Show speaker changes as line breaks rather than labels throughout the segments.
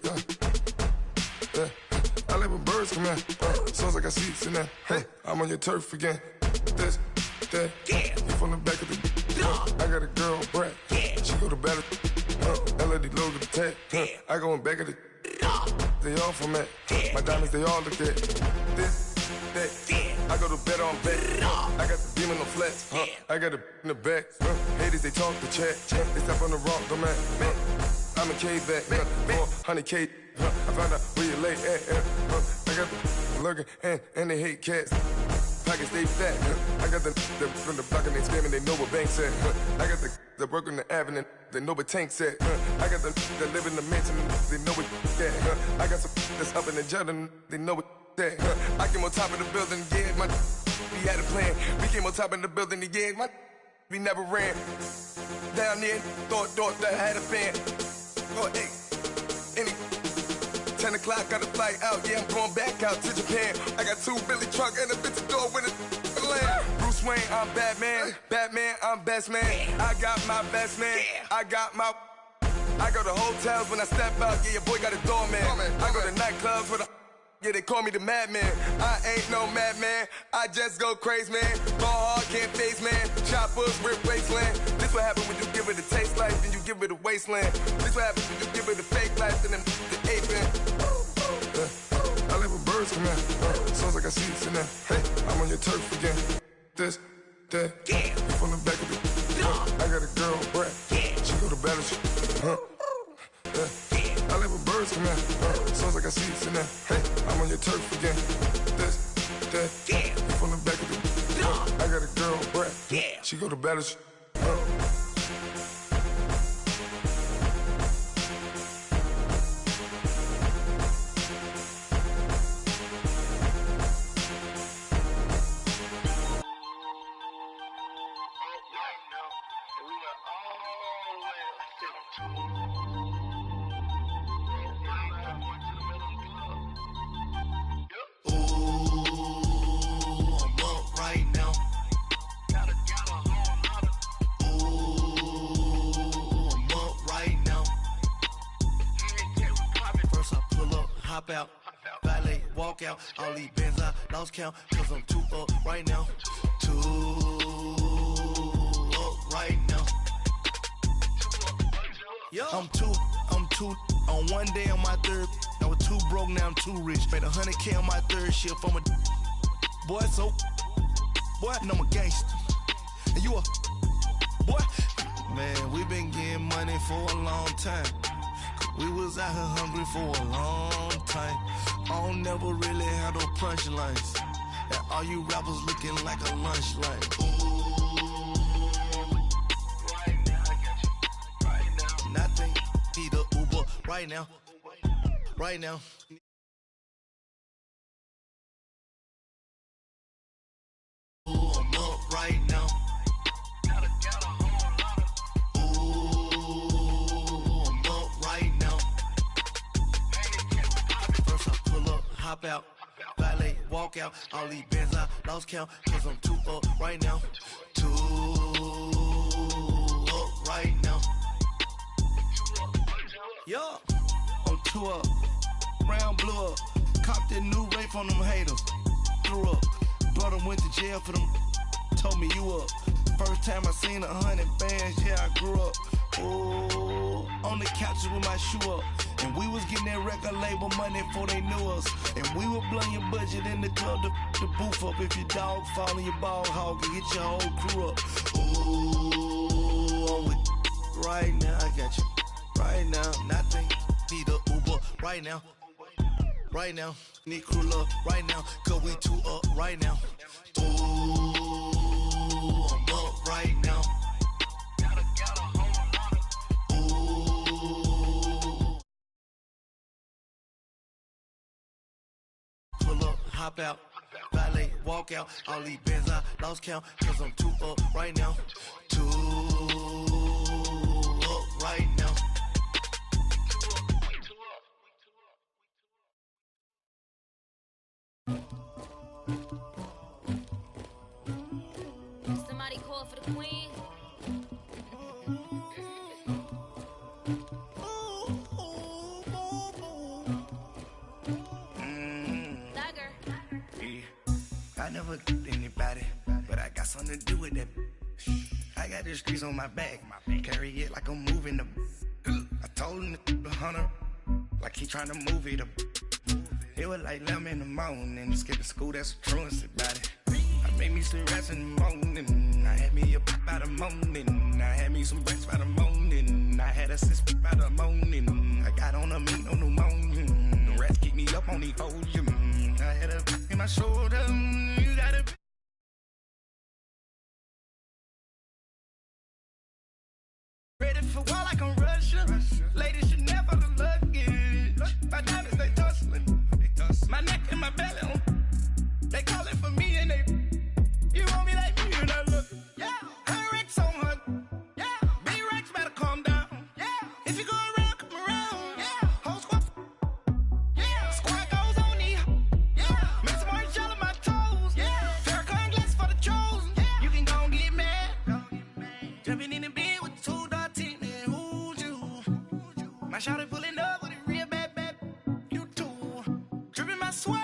Yeah. I like when birds come in. Sounds like I seats in there. I'm on your turf again. This, that. You from the back of the. I got a girl, Brad. She go to battle. LAD logo the tag. I go in back of the. They all from that. My diamonds, they all look at. This, that. I go to bed on bed. I got the demon on flats. I got it in the back. Haters, they talk the chat. They step on the rock, go man. I'm a K-back. 400K. I found out where you lay at. I got the lurking and they hate cats. Pockets stay fat. I got the from the block and they screaming, they know what banks at. I got the work on the avenue, they know what tanks at. I got the that live in the mansion, they know what that. I got some that's up in the jungle, they know what that. I came on top of the building, yeah, my we had a plan. We came on top of the building, yeah, my we never ran. Down there, thought that I had a fan. Oh, hey, any 10 o'clock, got a flight out, yeah, I'm going back out to Japan. I got 2 Billy truck and a bitch door with a land. Bruce Wayne, I'm Batman. Batman, I'm best man. I got my best man. I go to hotels when I step out, yeah, your boy got a doorman. I go to nightclubs with a, yeah, they call me the madman. I ain't no madman, I just go crazy, man. Ball hard, can't face, man. Choppers, rip wasteland. This what happens when you give it a taste life, then you give it a wasteland. This what happens when you give it a fake life, then the ape in. I like when birds come in. Sounds like I seats in there. I'm on your turf again. This, that. You from the back of the. I got a girl, Brad. She go to battle. I like when birds come in. Sounds like I seats in there. I'm on your turf again. This, that. You from the back of the. I got a girl, Brad. She go to battle.
Out, valet, walk out, all these bands I lost count, cause I'm too up right now, too up right now. Yo. I'm two, on one day on my third, I was too broke, now I'm too rich. Made 100K on my third shift, I'm a boy, so, boy, and I'm a gangster, and you a, boy, man, we been getting money for a long time. We was out here hungry for a long time. I don't never really have no punchlines. And all you rappers looking like a lunch line. Ooh, right now I got you. Right now, nothing. Need a Uber right now. Right now. Ooh, I'm up right now. Got a whole lot of. Hop out, valet, walk out, all these bands I lost count, cause I'm too up right now, too up right now. Yo, I'm too up, round blew up, copped that new rape on them haters, threw up, brother went to jail for them, told me you up, first time I seen 100 bands, yeah I grew up. Oh, on the couches with my shoe up. And we was getting that record label money before they knew us. And we were blowing your budget in the club to boof up. If your dog fall in your ball hog and get your whole crew up. Ooh, I'm with right now, I got you. Right now, nothing. Need a Uber right now. Right now, need crew up right now. Cause we too up right now. Ooh, I'm up right now. Hop out, valet, walk out, all these bands I lost count, cause I'm too up right now, too up right now.
Somebody call for the queen.
something to do with that. I got the streets on my back. Carry it like I'm moving the. I told him the hunter, like he trying to move it up. It was like 11 in the morning. Skipping school, that's a truancy about it. I made me some rats in the morning. I had me up by the morning. I had me some breaks by the morning. I had a sis by the morning. I got on a meat on the morning. The rats keep me up on the podium. I had a in my shoulder. You got a. Ready for war like I'm Russia. Ladies should never the luggage. My diamonds, they tussling. My neck and my belly on. They call it for me and they. You want me like me and I look. Yeah. Her Rex on her. Yeah. B-Rex better calm down. Yeah. If you go around, come around. Yeah. Whole squad. Yeah. Squad goes on me. Yeah. Make some orange gel on my toes. Yeah. Farrakhan glass for the chosen. Yeah. You can go and get mad. Jumping in the bed with 2 dark teeth and who's you? My shawty pulling up with a real bad. You too. Dripping my swag.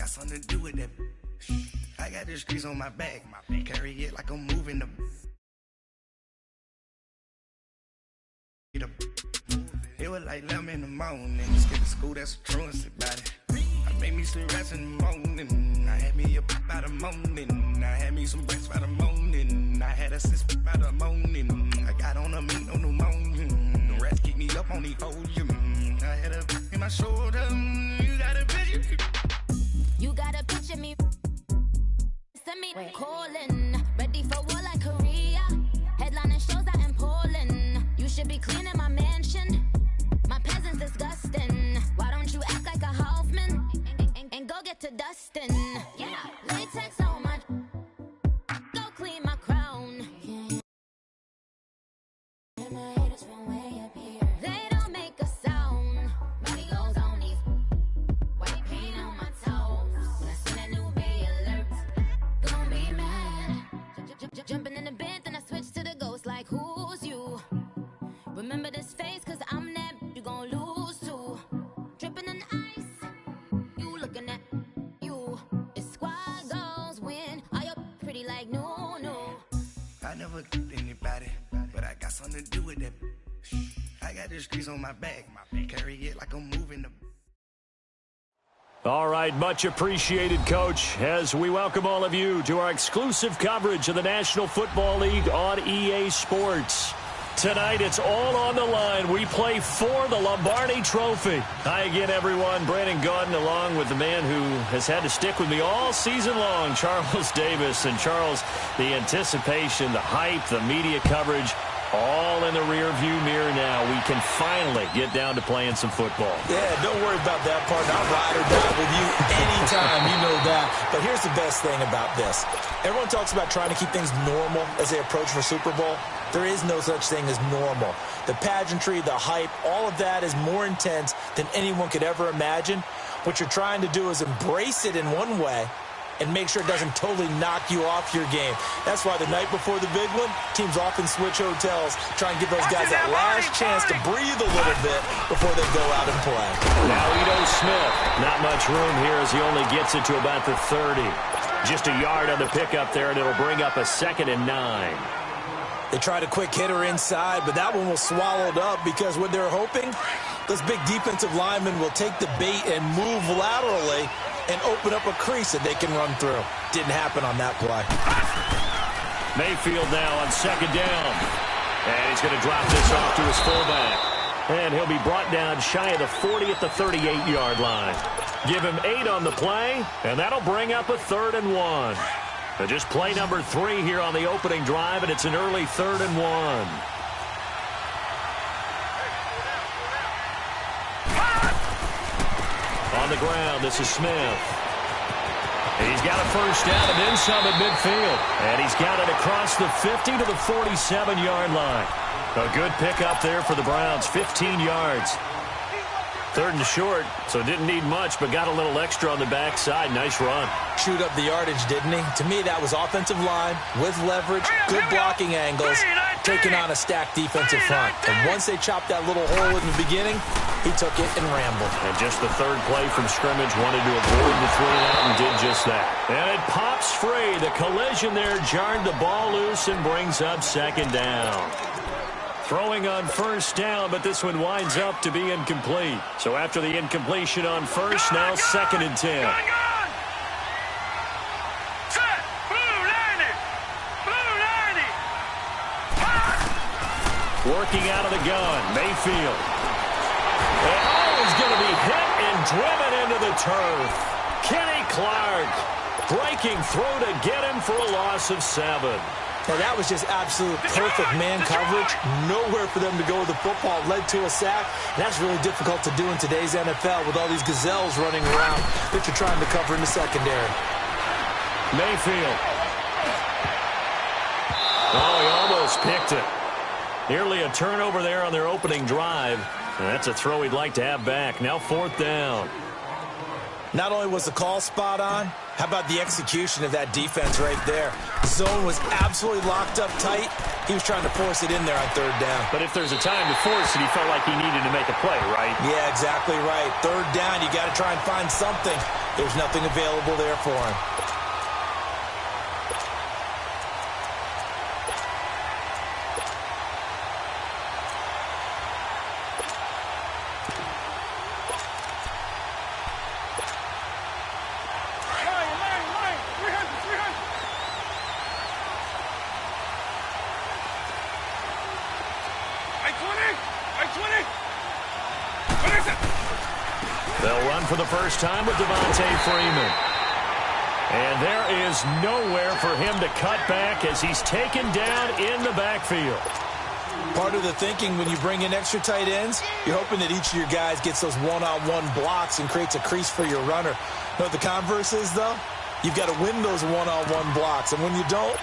Something to do with that. I got the streets on my back. Carry it like I'm moving the. It was like 11 in the morning. Skipping school, that's a truancy about it. I made me some rats in the morning. I had me up by the morning. I had me some breaks by the morning. I had a sis by the morning. I got on a meat on the morning. The rats keep me up on the podium. I had a in my shoulder. You got a picture.
You gotta picture me. Send me calling. Ready for war like Korea. Headlining shows out in Poland. You should be cleaning my mansion. My peasants disgusting. Why don't you act like a Hoffman and go get to dustin'? Yeah, latex on my. Go clean my crown. Yeah. My haters from way up here. They don't make a sound. Money goes on these. White paint on my toes. When I see that new bay alert, gonna be mad. Jumping in the bed, then I switch to the ghost like who's you? Remember this face, cause I'm that you gon' lose too. Dripping in ice, you looking at you. It's squad goals win. Are you pretty like no?
I never killed anybody, but I got something to do with that. I got the streets on my back. Carry it like I'm moving the.
All right, much appreciated, Coach, as we welcome all of you to our exclusive coverage of the National Football League on EA Sports. Tonight, it's all on the line. We play for the Lombardi Trophy. Hi again, everyone. Brandon Gaudin, along with the man who has had to stick with me all season long, Charles Davis. And Charles, the anticipation, the hype, the media coverage, all in the rear-view mirror now. We can finally get down to playing some football.
Yeah, don't worry about that part. I'll ride or die with you anytime, you know that. But here's the best thing about this. Everyone talks about trying to keep things normal as they approach for Super Bowl. There is no such thing as normal. The pageantry, the hype, all of that is more intense than anyone could ever imagine. What you're trying to do is embrace it in one way and make sure it doesn't totally knock you off your game. That's why the night before the big one, teams often switch hotels, try and give those guys that last chance to breathe a little bit before they go out and play.
Now Ito Smith, not much room here as he only gets it to about the 30. Just a yard on the pickup there, and it'll bring up a 2nd and 9.
They tried a quick hitter inside, but that one was swallowed up because what they're hoping, those big defensive linemen will take the bait and move laterally and open up a crease that they can run through. Didn't happen on that play.
Mayfield now on 2nd down. And he's going to drop this off to his fullback. And he'll be brought down shy of the 40 at the 38-yard line. Give him 8 on the play, and that'll bring up a 3rd and 1. So just play number 3 here on the opening drive, and it's an early 3rd and 1. On the ground, this is Smith. And he's got a 1st down and then some at midfield. And he's got it across the 50 to the 47-yard line. A good pickup there for the Browns, 15 yards. 3rd and short, so didn't need much, but got a little extra on the backside. Nice run.
Chewed up the yardage, didn't he? To me, that was offensive line with leverage, good blocking angles. taking on a stacked defensive front. And once they chopped that little hole in the beginning, he took it and rambled.
And just the third play from scrimmage, wanted to avoid the 3-and-out and did just that. And it pops free. The collision there jarred the ball loose and brings up second down. Throwing on first down, but this one winds up to be incomplete. So after the incompletion on first, now 2nd and 10. Working out of the gun, Mayfield. And he's going to be hit and driven into the turf. Kenny Clark breaking through to get him for a loss of 7.
Now, that was just absolute perfect man coverage. Nowhere for them to go with the football. Led to a sack. And that's really difficult to do in today's NFL with all these gazelles running around that you're trying to cover in the secondary.
Mayfield. Oh, he almost picked it. Nearly a turnover there on their opening drive. And that's a throw he'd like to have back. Now 4th down.
Not only was the call spot on, how about the execution of that defense right there? Zone was absolutely locked up tight. He was trying to force it in there on 3rd down.
But if there's a time to force it, he felt like he needed to make a play, right?
Yeah, exactly right. 3rd down, you got to try and find something. There's nothing available there for him.
They'll run for the first time with Devontae Freeman. And there is nowhere for him to cut back as he's taken down in the backfield.
Part of the thinking when you bring in extra tight ends, you're hoping that each of your guys gets those one-on-one blocks and creates a crease for your runner. You know what the converse is, though? You've got to win those one-on-one blocks, and when you don't,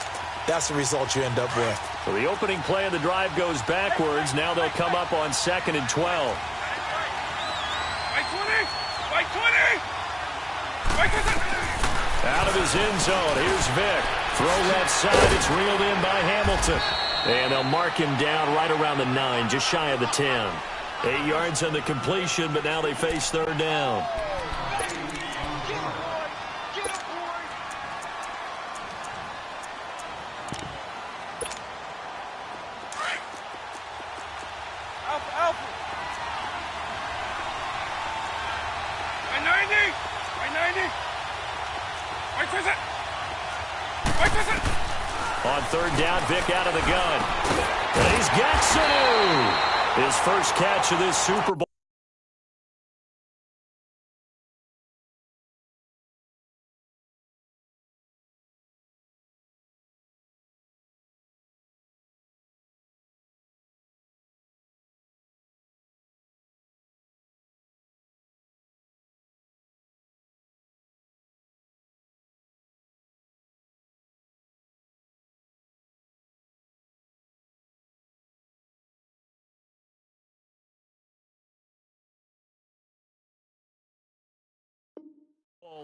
that's the result you end up with.
So the opening play of the drive goes backwards. Now they'll come up on 2nd and 12. Out of his end zone, here's Vick. Throw left side, it's reeled in by Hamilton. And they'll mark him down right around the 9, just shy of the 10. 8 yards on the completion, but now they face 3rd down. On 3rd down, Vick out of the gun. And he's got Sanu. His first catch of this Super Bowl.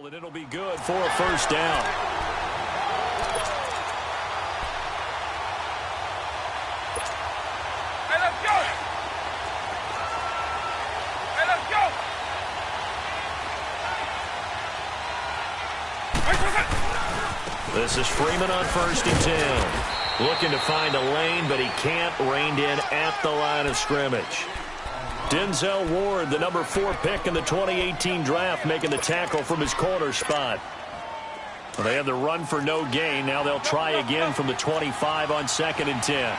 And it'll be good for a first down.
Hey, let's go! Hey, let's
go! This is Freeman on 1st and 10. Looking to find a lane, but he can't. Reined in at the line of scrimmage. Denzel Ward, the number 4 pick in the 2018 draft, making the tackle from his corner spot. Well, they had the run for no gain. Now they'll try again from the 25 on 2nd and 10.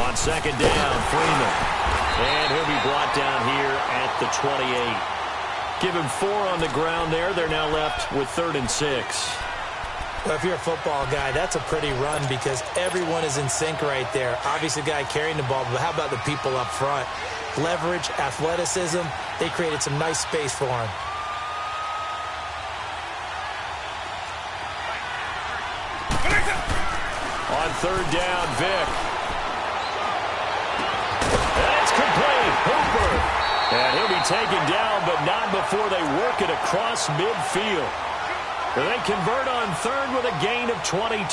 On 2nd down, Freeman. And he'll be brought down here at the 28. Give him 4 on the ground there. They're now left with 3rd and 6.
Well, if you're a football guy, that's a pretty run because everyone is in sync right there. Obviously, the guy carrying the ball, but how about the people up front? Leverage, athleticism, they created some nice space for him.
On 3rd down, Vick. That's complete. Hooper. And he'll be taken down, but not before they work it across midfield. They convert on third with a gain of 22.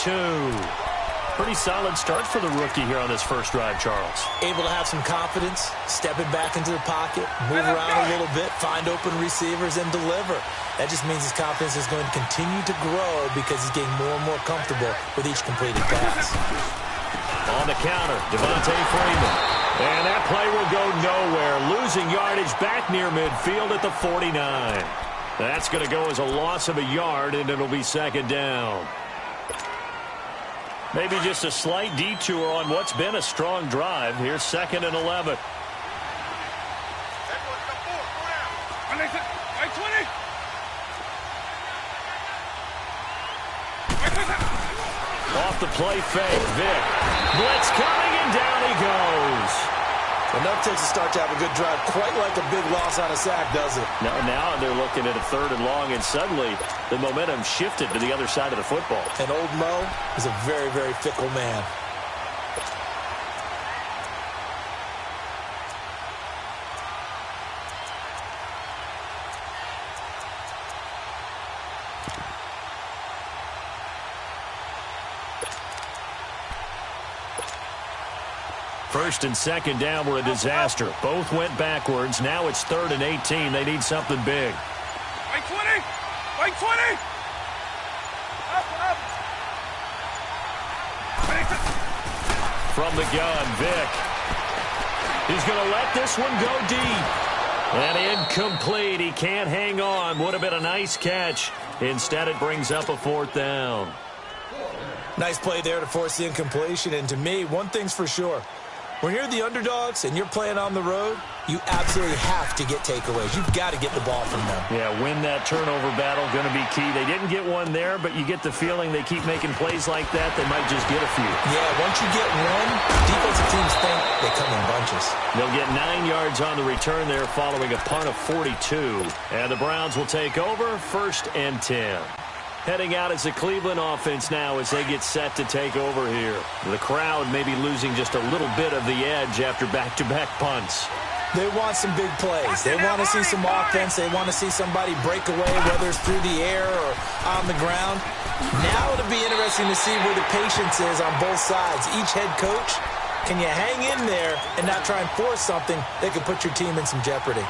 Pretty solid start for the rookie here on his first drive, Charles.
Able to have some confidence, stepping back into the pocket, move around a little bit, find open receivers, and deliver. That just means his confidence is going to continue to grow because he's getting more and more comfortable with each completed pass.
On the counter, Devontae Freeman. And that play will go nowhere. Losing yardage back near midfield at the 49. That's going to go as a loss of a yard, and it'll be second down. Maybe just a slight detour on what's been a strong drive. Here's 2nd and 11. Off the play fake, Vic. Blitz coming, and down he goes.
Enough takes to start to have a good drive. Quite like a big loss on a sack, does it?
Now they're looking at a 3rd and long, and suddenly the momentum shifted to the other side of the football.
And old Mo is a very, very fickle man.
First and second down were a disaster. Both went backwards. Now it's 3rd and 18. They need something big.
Right 20! Right 20! Up!
From the gun, Vic. He's going to let this one go deep. And incomplete. He can't hang on. Would have been a nice catch. Instead, it brings up a 4th down.
Nice play there to force the incompletion. And to me, one thing's for sure. When you're the underdogs and you're playing on the road, you absolutely have to get takeaways. You've got to get the ball from them.
Yeah, win that turnover battle, going to be key. They didn't get one there, but you get the feeling they keep making plays like that, they might just get a few.
Yeah, once you get one, defensive teams think they come in bunches.
They'll get 9 yards on the return there following a punt of 42. And the Browns will take over, 1st and 10. Heading out as the Cleveland offense now as they get set to take over here. The crowd may be losing just a little bit of the edge after back-to-back punts.
They want some big plays. They want to see some offense. They want to see somebody break away, whether it's through the air or on the ground. Now it'll be interesting to see where the patience is on both sides. Each head coach, can you hang in there and not try and force something that could put your team in some jeopardy?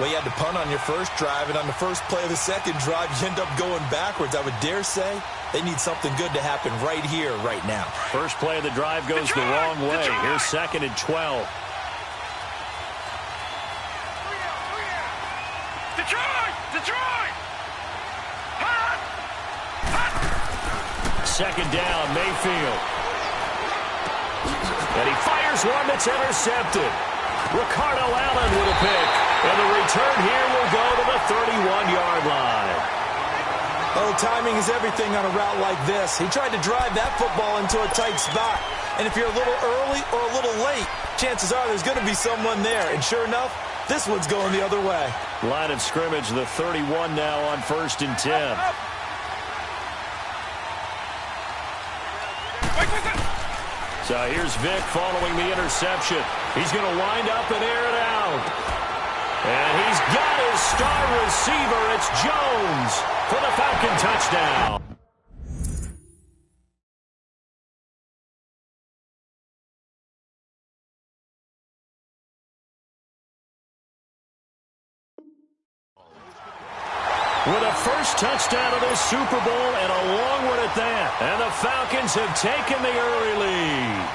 Well, you had to punt on your first drive, and on the first play of the second drive, you end up going backwards. I would dare say they need something good to happen right here, right now.
First play of the drive goes the wrong way. Here's 2nd and 12.
Detroit!
Second down, Mayfield. And he fires one that's intercepted. Ricardo Allen with a pick. And the return here will go to the 31-yard line.
Oh, timing is everything on a route like this. He tried to drive that football into a tight spot. And if you're a little early or a little late, chances are there's going to be someone there. And sure enough, this one's going the other way.
Line of scrimmage, the 31 now on 1st and 10. So here's Vic following the interception. He's going to wind up and air it out. And he's got his star receiver. It's Jones for the Falcon touchdown. With a first touchdown of this Super Bowl and a long one at that. And the Falcons have taken the early lead.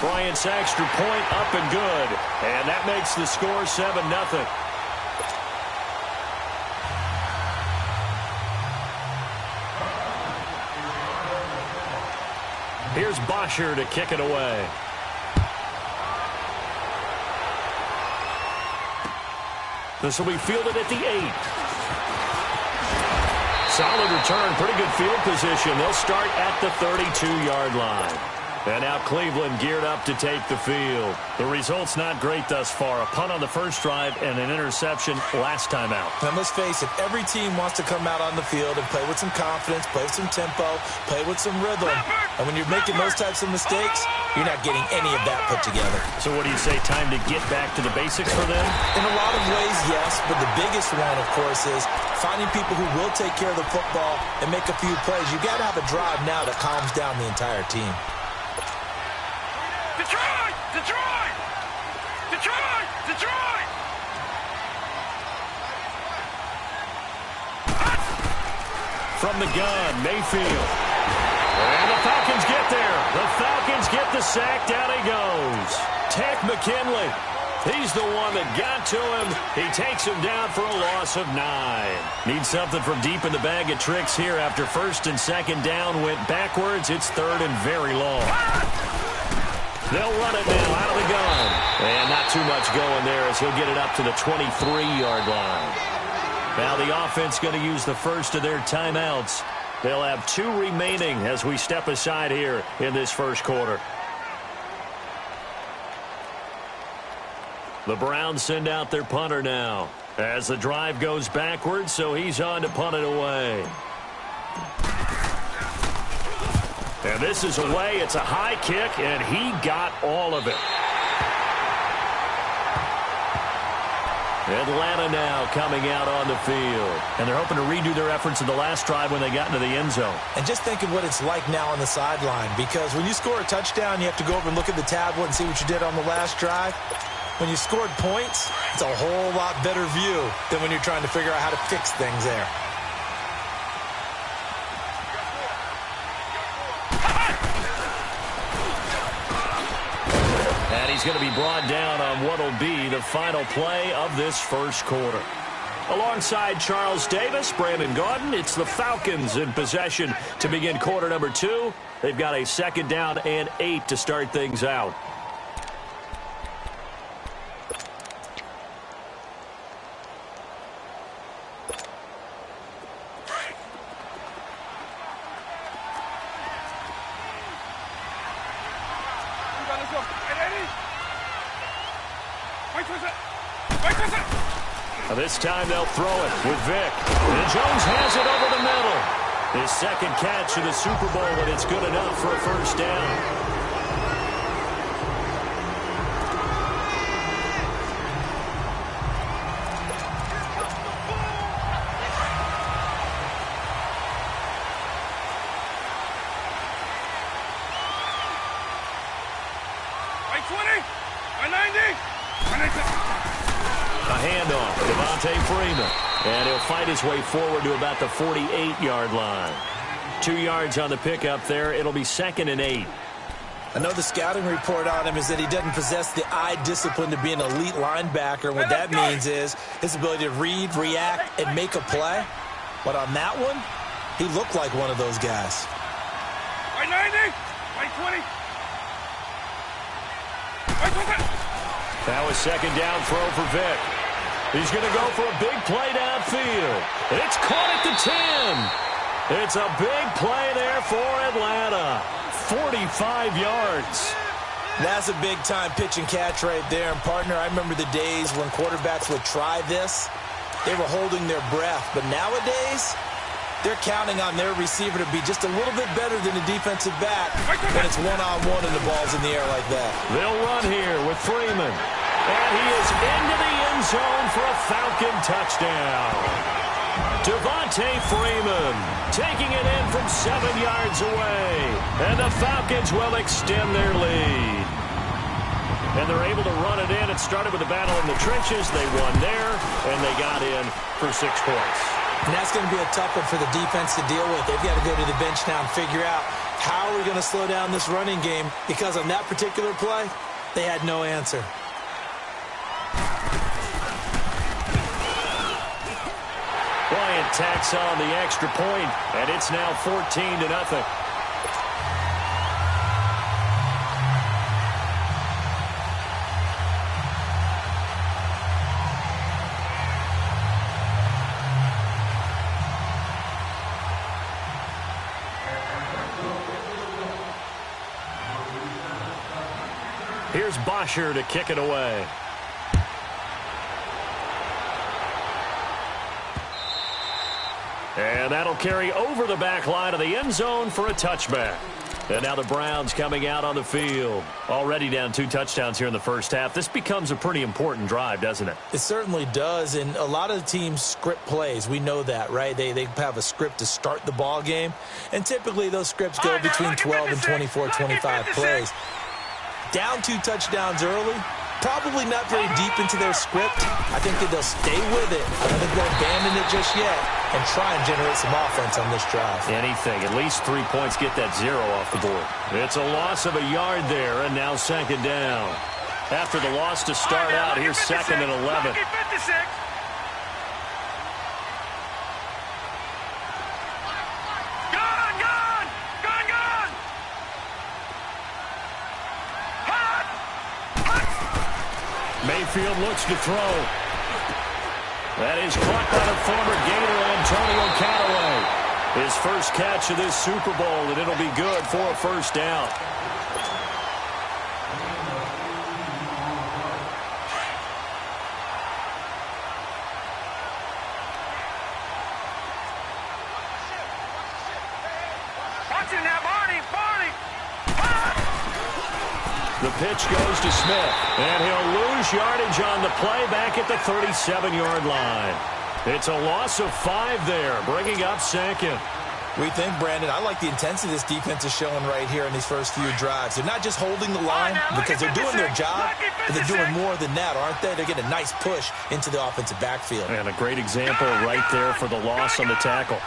Bryant's extra point up and good. And that makes the score 7-0. Here's Bosher to kick it away. This will be fielded at the 8. Solid return, pretty good field position. They'll start at the 32-yard line. And now Cleveland geared up to take the field. The result's not great thus far. A punt on the first drive and an interception last time out.
And let's face it, every team wants to come out on the field and play with some confidence, play with some tempo, play with some rhythm. And when you're making those types of mistakes, you're not getting any of that put together.
So what do you say, time to get back to the basics for them?
In a lot of ways, yes, but the biggest one, of course, is finding people who will take care of the football and make a few plays. You've got to have a drive now that calms down the entire team.
Detroit! Detroit! Detroit! Detroit!
From the gun, Mayfield. And the Falcons get there. The Falcons get the sack. Down he goes. Tank McKinley. He's the one that got to him. He takes him down for a loss of 9. Needs something from deep in the bag of tricks here after first and second down went backwards. It's third and very long. They'll run it now out of the gun. And not too much going there as he'll get it up to the 23-yard line. Now the offense going to use the first of their timeouts. They'll have 2 remaining as we step aside here in this first quarter. The Browns send out their punter now as the drive goes backwards, so he's on to punt it away. And this is away. It's a high kick, and he got all of it. Atlanta now coming out on the field. And they're hoping to redo their efforts in the last drive when they got into the end zone.
And just think of what it's like now on the sideline, because when you score a touchdown, you have to go over and look at the tablet and see what you did on the last drive. When you scored points, it's a whole lot better view than when you're trying to figure out how to fix things there.
And he's going to be brought down on what will be the final play of this first quarter. Alongside Charles Davis, Brandon Gaudin, it's the Falcons in possession to begin quarter number 2. They've got a second down and 8 to start things out. This time they'll throw it with Vick. And Jones has it over the middle. His second catch in the Super Bowl, and it's good enough for a first down. And he'll fight his way forward to about the 48-yard line. 2 yards on the pickup there. It'll be second and 8.
I know the scouting report on him is that he doesn't possess the eye discipline to be an elite linebacker. And what that means is his ability to read, react, and make a play. But on that one, he looked like one of those guys.
Right 90, right 20.
That was second down throw for Vick. He's going to go for a big play downfield. It's caught at the 10. It's a big play there for Atlanta. 45 yards.
That's a big-time pitch and catch right there. And, partner, I remember the days when quarterbacks would try this. They were holding their breath. But nowadays, they're counting on their receiver to be just a little bit better than the defensive back when it's one-on-one and the ball's in the air like that.
They'll run here with Freeman. And he is into the end zone for a Falcon touchdown. Devontae Freeman taking it in from 7 yards away. And the Falcons will extend their lead. And they're able to run it in. It started with a battle in the trenches. They won there, and they got in for 6 points.
And that's going to be a tough one for the defense to deal with. They've got to go to the bench now and figure out how are we going to slow down this running game, because on that particular play, they had no answer.
Bryant tacks on the extra point, and it's now 14-0. Here's Bosher to kick it away. And that'll carry over the back line of the end zone for a touchback. And now the Browns coming out on the field. Already down 2 touchdowns here in the first half. This becomes a pretty important drive, doesn't it?
It certainly does, and a lot of the teams script plays. We know that, right? They have a script to start the ball game, and typically those scripts go between 12 and 24, 25 plays. Down 2 touchdowns early, probably not very deep into their script. I think that they'll stay with it. I don't think they'll abandon it just yet and try and generate some offense on this drive.
Anything. At least 3 points get that 0 off the board. It's a loss of a yard there, and now second down. After the loss to start out, here's second and 11. Mayfield looks to throw. That is caught by the former Gator Antonio Callaway. His first catch of this Super Bowl, and it'll be good for a first down. The pitch goes to Smith, and he'll lose yardage on the play back at the 37-yard line. It's a loss of 5 there, bringing up second.
We think, Brandon, I like the intensity this defense is showing right here in these first few drives. They're not just holding the line because they're doing their job, but they're doing more than that, aren't they? They're getting a nice push into the offensive backfield.
And a great example right there for the loss on the tackle.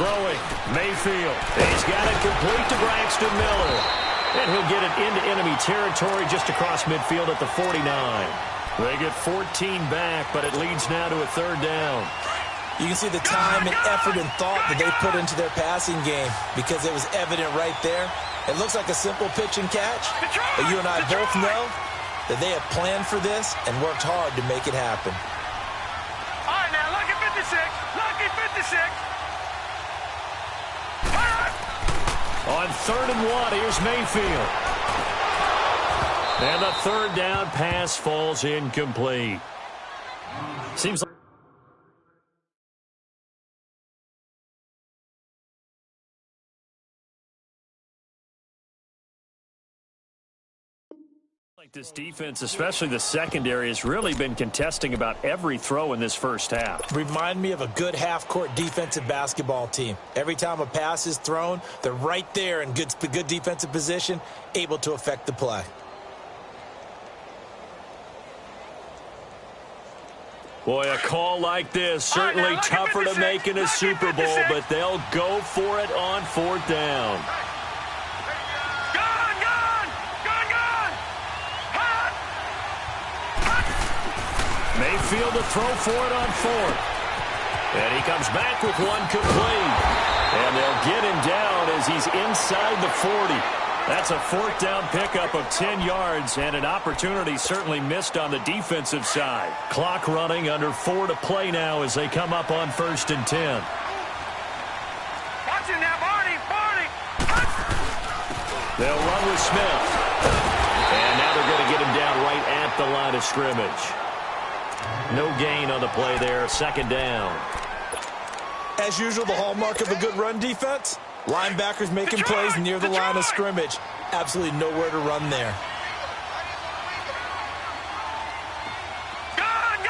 Throwing, Mayfield. He's got it complete to Braxton Miller. And he'll get it into enemy territory just across midfield at the 49. They get 14 back, but it leads now to a third down.
You can see the time and effort and thought that they put into their passing game because it was evident right there. It looks like a simple pitch and catch, but you and I both know that they have planned for this and worked hard to make it happen.
All right, now, lucky 56. Lucky 56.
On 3rd and 1, here's Mayfield. And the third down pass falls incomplete. Seems like this defense, especially the secondary, has really been contesting about every throw in this first half.
Remind me of a good half-court defensive basketball team. Every time a pass is thrown, they're right there in good defensive position, able to affect the play.
Boy, a call like this, certainly tougher to make in a Super Bowl, but they'll go for it on 4th down. Mayfield to throw for it on 4th. And he comes back with one complete. And they'll get him down as he's inside the 40. That's a 4th down pickup of 10 yards and an opportunity certainly missed on the defensive side. Clock running, under 4 to play now as they come up on 1st and 10.
Watch it now, Barney.
They'll run with Smith. And now they're going to get him down right at the line of scrimmage. No gain on the play there, 2nd down.
As usual, the hallmark of a good run defense, linebackers making plays near the line of scrimmage. Absolutely nowhere to run there.
Gun!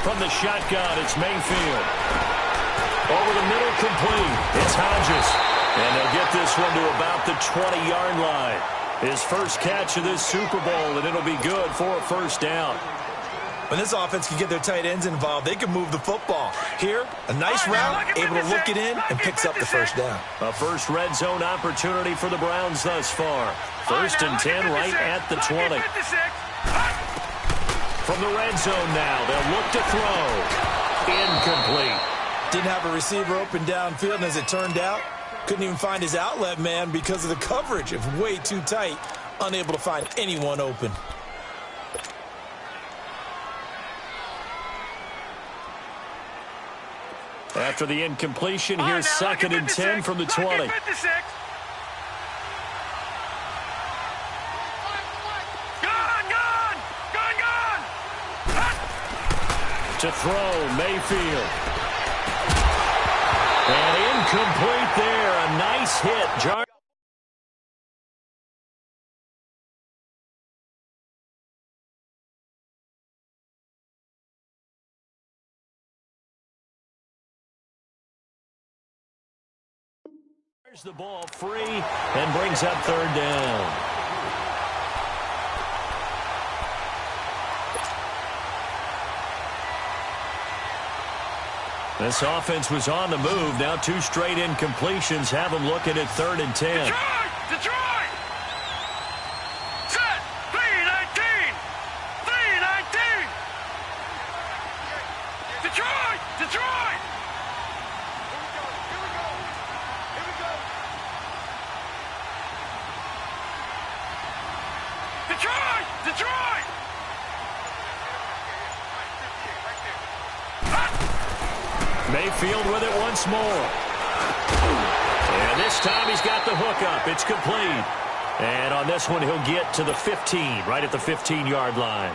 From the shotgun, it's Mayfield. Over the middle, complete. It's Hodges. And they'll get this one to about the 20-yard line. His first catch of this Super Bowl, and it'll be good for a first down.
When this offense can get their tight ends involved, they can move the football. Here, a nice route, able to look it in, and picks up the first down.
A first red zone opportunity for the Browns thus far. 1st and 10 right at the 20. From the red zone now, they'll look to throw. Incomplete.
Didn't have a receiver open downfield, and as it turned out, couldn't even find his outlet man because of the coverage. It was way too tight, unable to find anyone open.
After the incompletion, here's 2nd and 10 from the 20. To throw, Mayfield. And incomplete there. A nice hit. There's the ball free and brings up 3rd down. This offense was on the move. Now 2 straight incompletions have them looking at 3rd and 10.
Detroit! Set! 3-19! 3-19! Detroit! Detroit! Here we go! Detroit! Detroit!
Mayfield with it once more. And this time he's got the hook up. It's complete. And on this one, he'll get to the 15, right at the 15-yard line.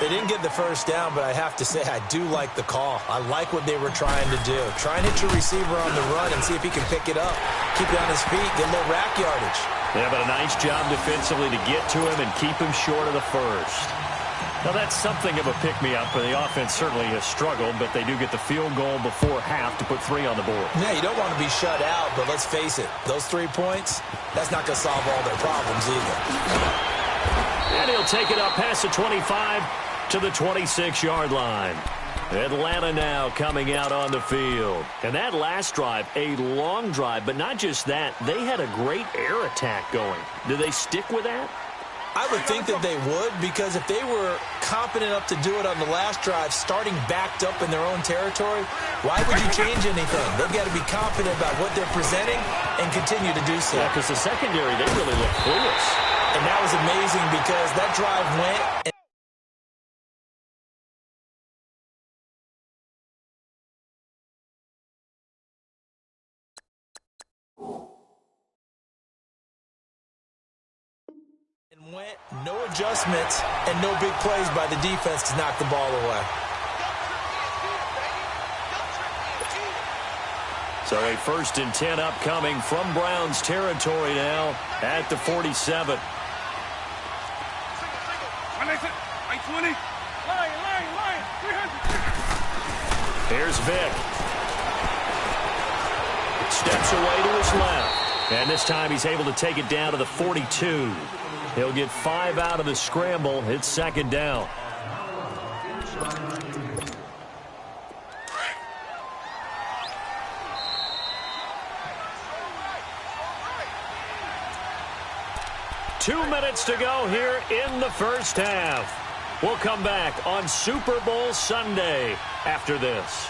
They didn't get the first down, but I have to say I do like the call. I like what they were trying to do. Try and hit your receiver on the run and see if he can pick it up. Keep it on his feet, get a little rack yardage.
Yeah, but a nice job defensively to get to him and keep him short of the first. Now, that's something of a pick-me-up, but the offense certainly has struggled, but they do get the field goal before half to put 3 on the board.
Yeah, you don't want to be shut out, but let's face it, those 3 points, that's not going to solve all their problems either.
And he'll take it up past the 25 to the 26-yard line. Atlanta now coming out on the field. And that last drive, a long drive, but not just that, they had a great air attack going. Do they stick with that?
I would think that they would, because if they were confident enough to do it on the last drive, starting backed up in their own territory, why would you change anything? They've got to be confident about what they're presenting and continue to do so.
Yeah, because the secondary, they really look clueless.
And that was amazing because that drive went... no adjustments and no big plays by the defense to knock the ball away.
So a 1st and 10 upcoming from Browns territory now at the 47. Here's Vic. Steps away to his left. And this time he's able to take it down to the 42. He'll get 5 out of the scramble. It's 2nd down. Two minutes to go here in the first half. We'll come back on Super Bowl Sunday after this.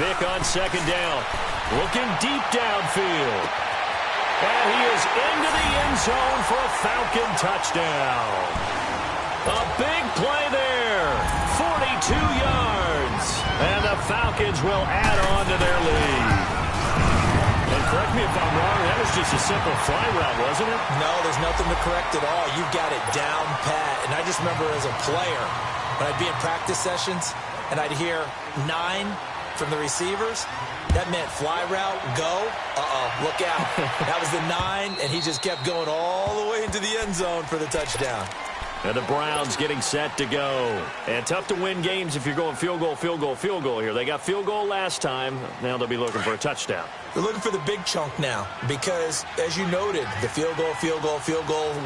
Vic on 2nd down. Looking deep downfield. And he is into the end zone for a Falcon touchdown. A big play there. 42 yards. And the Falcons will add on to their lead. And correct me if I'm wrong, that was just a simple fly route, wasn't it?
No, there's nothing to correct at all. You've got it down pat. And I just remember as a player, when I'd be in practice sessions, and I'd hear 9 from the receivers, that meant fly route, go, look out. That was the 9, and he just kept going all the way into the end zone for the touchdown.
And the Browns getting set to go. And tough to win games if you're going field goal, field goal, field goal here. They got field goal last time. Now they'll be looking for a touchdown.
They're looking for the big chunk now because, as you noted, the field goal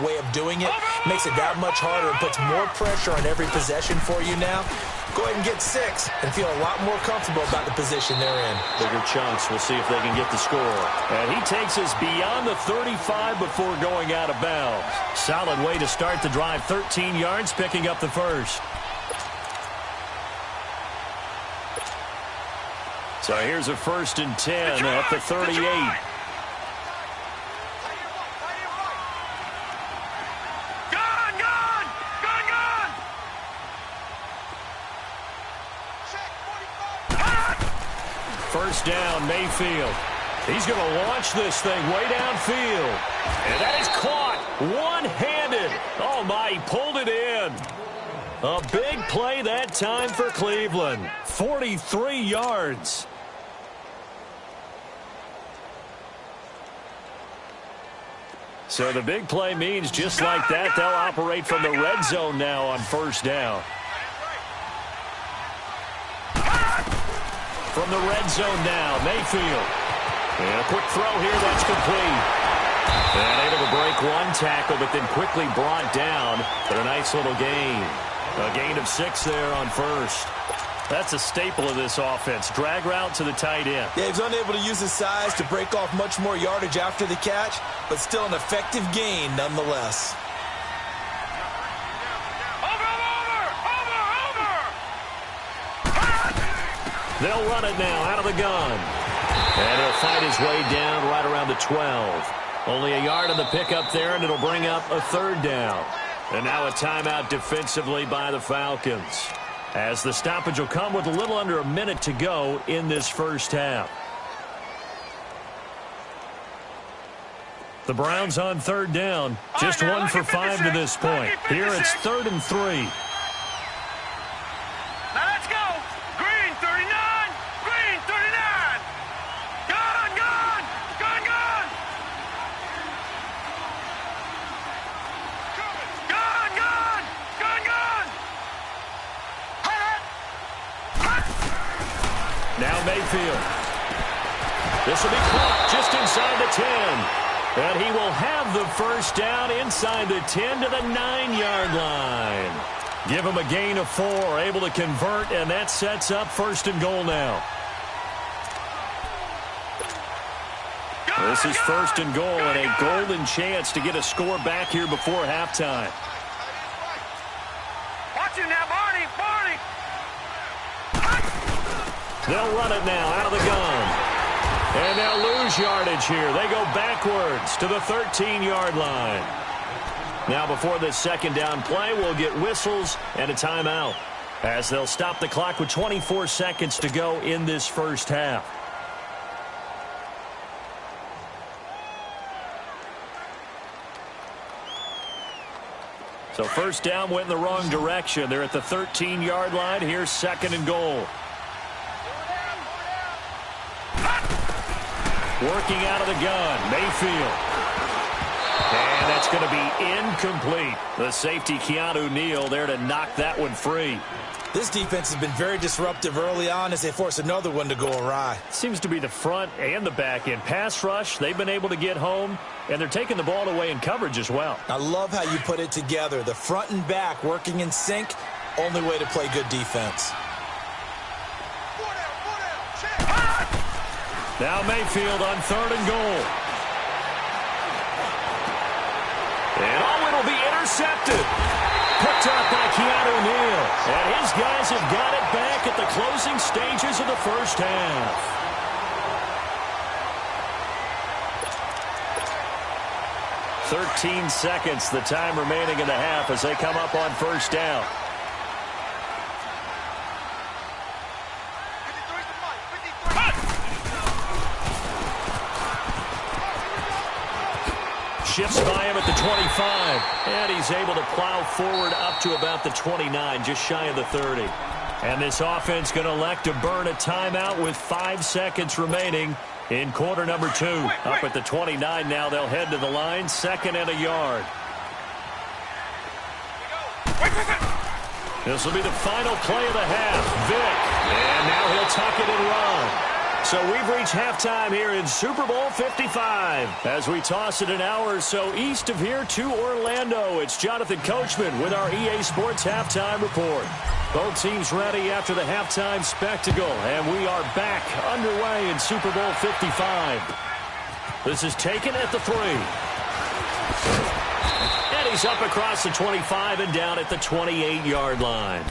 way of doing it makes it that much harder and puts more pressure on every possession for you now. Go ahead and get 6 and feel a lot more comfortable about the position they're in.
Bigger chunks. We'll see if they can get the score. And he takes us beyond the 35 before going out of bounds. Solid way to start the drive. 13 yards, picking up the first. So here's a 1st and 10 at the 38. First down, Mayfield. He's going to launch this thing way downfield. And that is caught one-handed. Oh, my, he pulled it in. A big play that time for Cleveland. 43 yards. So the big play means just like that, they'll operate from the red zone now on 1st down. From the red zone now, Mayfield. And a quick throw here, that's complete. And able to break one tackle, but then quickly brought down for a nice little gain. A gain of 6 there on 1st. That's a staple of this offense. Drag route to the tight end.
Yeah, he's unable to use his size to break off much more yardage after the catch, but still an effective gain nonetheless.
They'll run it now out of the gun. And he'll fight his way down right around the 12. Only a yard on the pickup there, and it'll bring up a 3rd down. And now a timeout defensively by the Falcons, as the stoppage will come with a little under a minute to go in this 1st half. The Browns on 3rd down, just 1 for 5 to this point. Here it's 3rd and 3.
Now let's go. Green 39. Green 39. Gun.
Now Mayfield. This will be caught just inside the 10. And he will have the 1st down inside the 10 to the 9-yard line. Give him a gain of 4, able to convert, and that sets up 1st and goal now. This is 1st and goal and a golden chance to get a score back here before halftime.
Watch him now, Barney.
They'll run it now out of the gun. And they'll lose yardage here. They go backwards to the 13-yard line. Now before this 2nd down play, we'll get whistles and a timeout, as they'll stop the clock with 24 seconds to go in this 1st half. So 1st down went in the wrong direction. They're at the 13-yard line. Here's 2nd and goal. Working out of the gun, Mayfield. And that's going to be incomplete. The safety, Keanu Neal, there to knock that one free.
This defense has been very disruptive early on as they force another one to go awry.
Seems to be the front and the back end. Pass rush, they've been able to get home, and they're taking the ball away in coverage as well.
I love how you put it together. The front and back working in sync, only way to play good defense.
Now Mayfield on 3rd and goal. And it'll be intercepted. Picked up by Keanu Neal. And his guys have got it back at the closing stages of the 1st half. "13 seconds, the time remaining in the half as they come up on 1st down. Shifts by him at the 25, and he's able to plow forward up to about the 29, just shy of the 30. And this offense going to elect to burn a timeout with 5 seconds remaining in quarter number 2. Up at the 29 now, they'll head to the line, 2nd and a yard. This will be the final play of the half. Vick, and now he'll tuck it and run. So we've reached halftime here in Super Bowl 55. As we toss it an hour or so east of here to Orlando, it's Jonathan Coachman with our EA Sports Halftime Report. Both teams ready after the halftime spectacle, and we are back underway in Super Bowl 55. This is taken at the 3. And he's up across the 25 and down at the 28-yard line.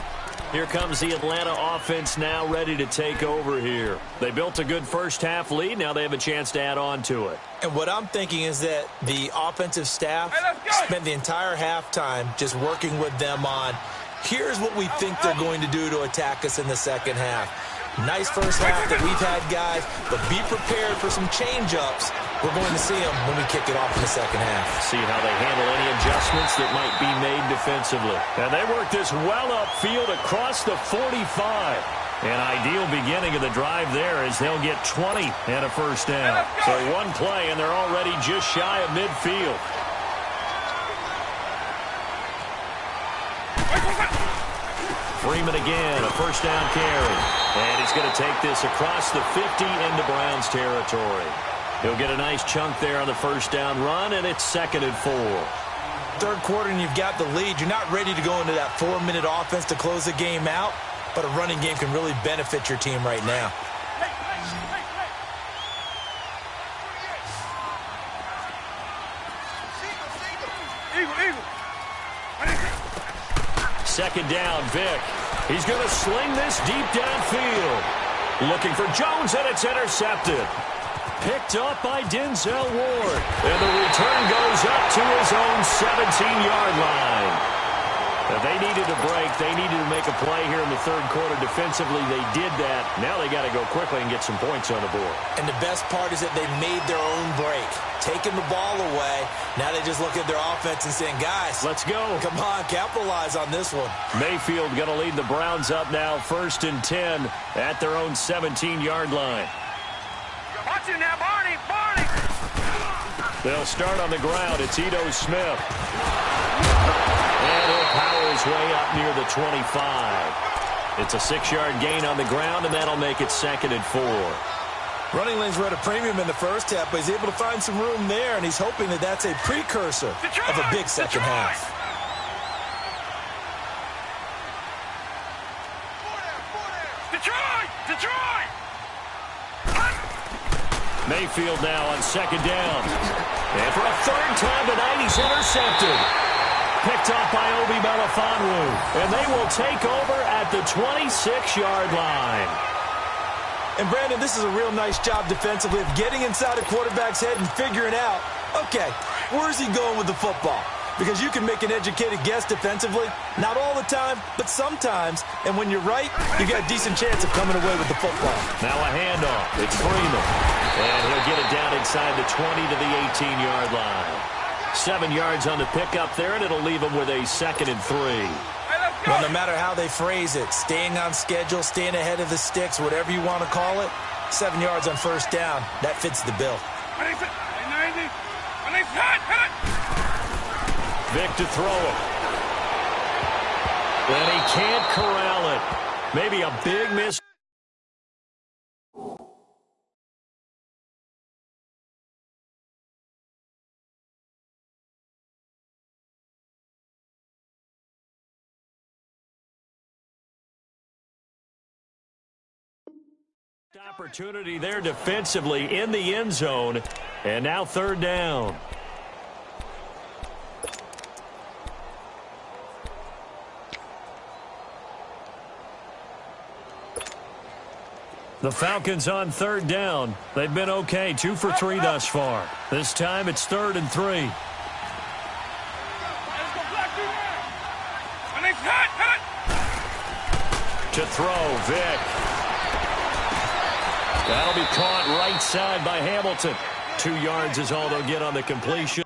Here comes the Atlanta offense now ready to take over here. They built a good first-half lead. Now they have a chance to add on to it.
And what I'm thinking is that the offensive staff spent the entire halftime just working with them on, here's what we think they're going to do to attack us in the second half. Nice first half that we've had, guys, but be prepared for some change-ups. We're going to see them when we kick it off in the second half.
See how they handle any adjustments that might be made defensively. And they work this well upfield across the 45. An ideal beginning of the drive there as they'll get 20 and a first down. So one play, and they're already just shy of midfield. Freeman again, a first down carry. And he's going to take this across the 50 into Browns territory. He'll get a nice chunk there on the first down run, and it's 2nd and 4.
Third quarter, and you've got the lead. You're not ready to go into that 4-minute offense to close the game out, but a running game can really benefit your team right now.
Second down, Vic. He's going to sling this deep downfield. Looking for Jones, and it's intercepted. Picked up by Denzel Ward. And the return goes up to his own 17-yard line. Now, they needed a break. They needed to make a play here in the third quarter. Defensively, they did that. Now they got to go quickly and get some points on the board.
And the best part is that they made their own break. Taking the ball away. Now they just look at their offense and saying, guys,
let's go.
Come on, capitalize on this one.
Mayfield going to lead the Browns up now, 1st and 10 at their own 17-yard line.
Watch it now, Barney, Barney.
They'll start on the ground. It's Ito Smith. And he'll power his way up near the 25. It's a 6-yard gain on the ground, and that'll make it 2nd and 4.
Running lanes were at a premium in the first half, but he's able to find some room there, and he's hoping that that's a precursor of a big second half.
Detroit! Detroit!
Mayfield now on 2nd down. And for a 3rd time tonight, he's intercepted. Picked off by Obi Melifonwu. And they will take over at the 26-yard line.
And, Brandon, this is a real nice job defensively of getting inside a quarterback's head and figuring out, okay, where's he going with the football? Because you can make an educated guess defensively. Not all the time, but sometimes. And when you're right, you got a decent chance of coming away with the football.
Now a handoff. It's Freeman. And he'll get it down inside the 20 to the 18-yard line. 7 yards on the pickup there, and it'll leave him with a 2nd and 3.
Well, no matter how they phrase it, staying on schedule, staying ahead of the sticks, whatever you want to call it, 7 yards on first down, that fits the bill.
Vic to throw it. And he can't corral it. Maybe a big miss. Opportunity there defensively in the end zone. And now 3rd down. The Falcons on 3rd down. They've been okay, 2 for 3 thus far. This time it's 3rd and 3. To throw, Vic. That'll be caught right side by Hamilton. 2 yards is all they'll get on the completion.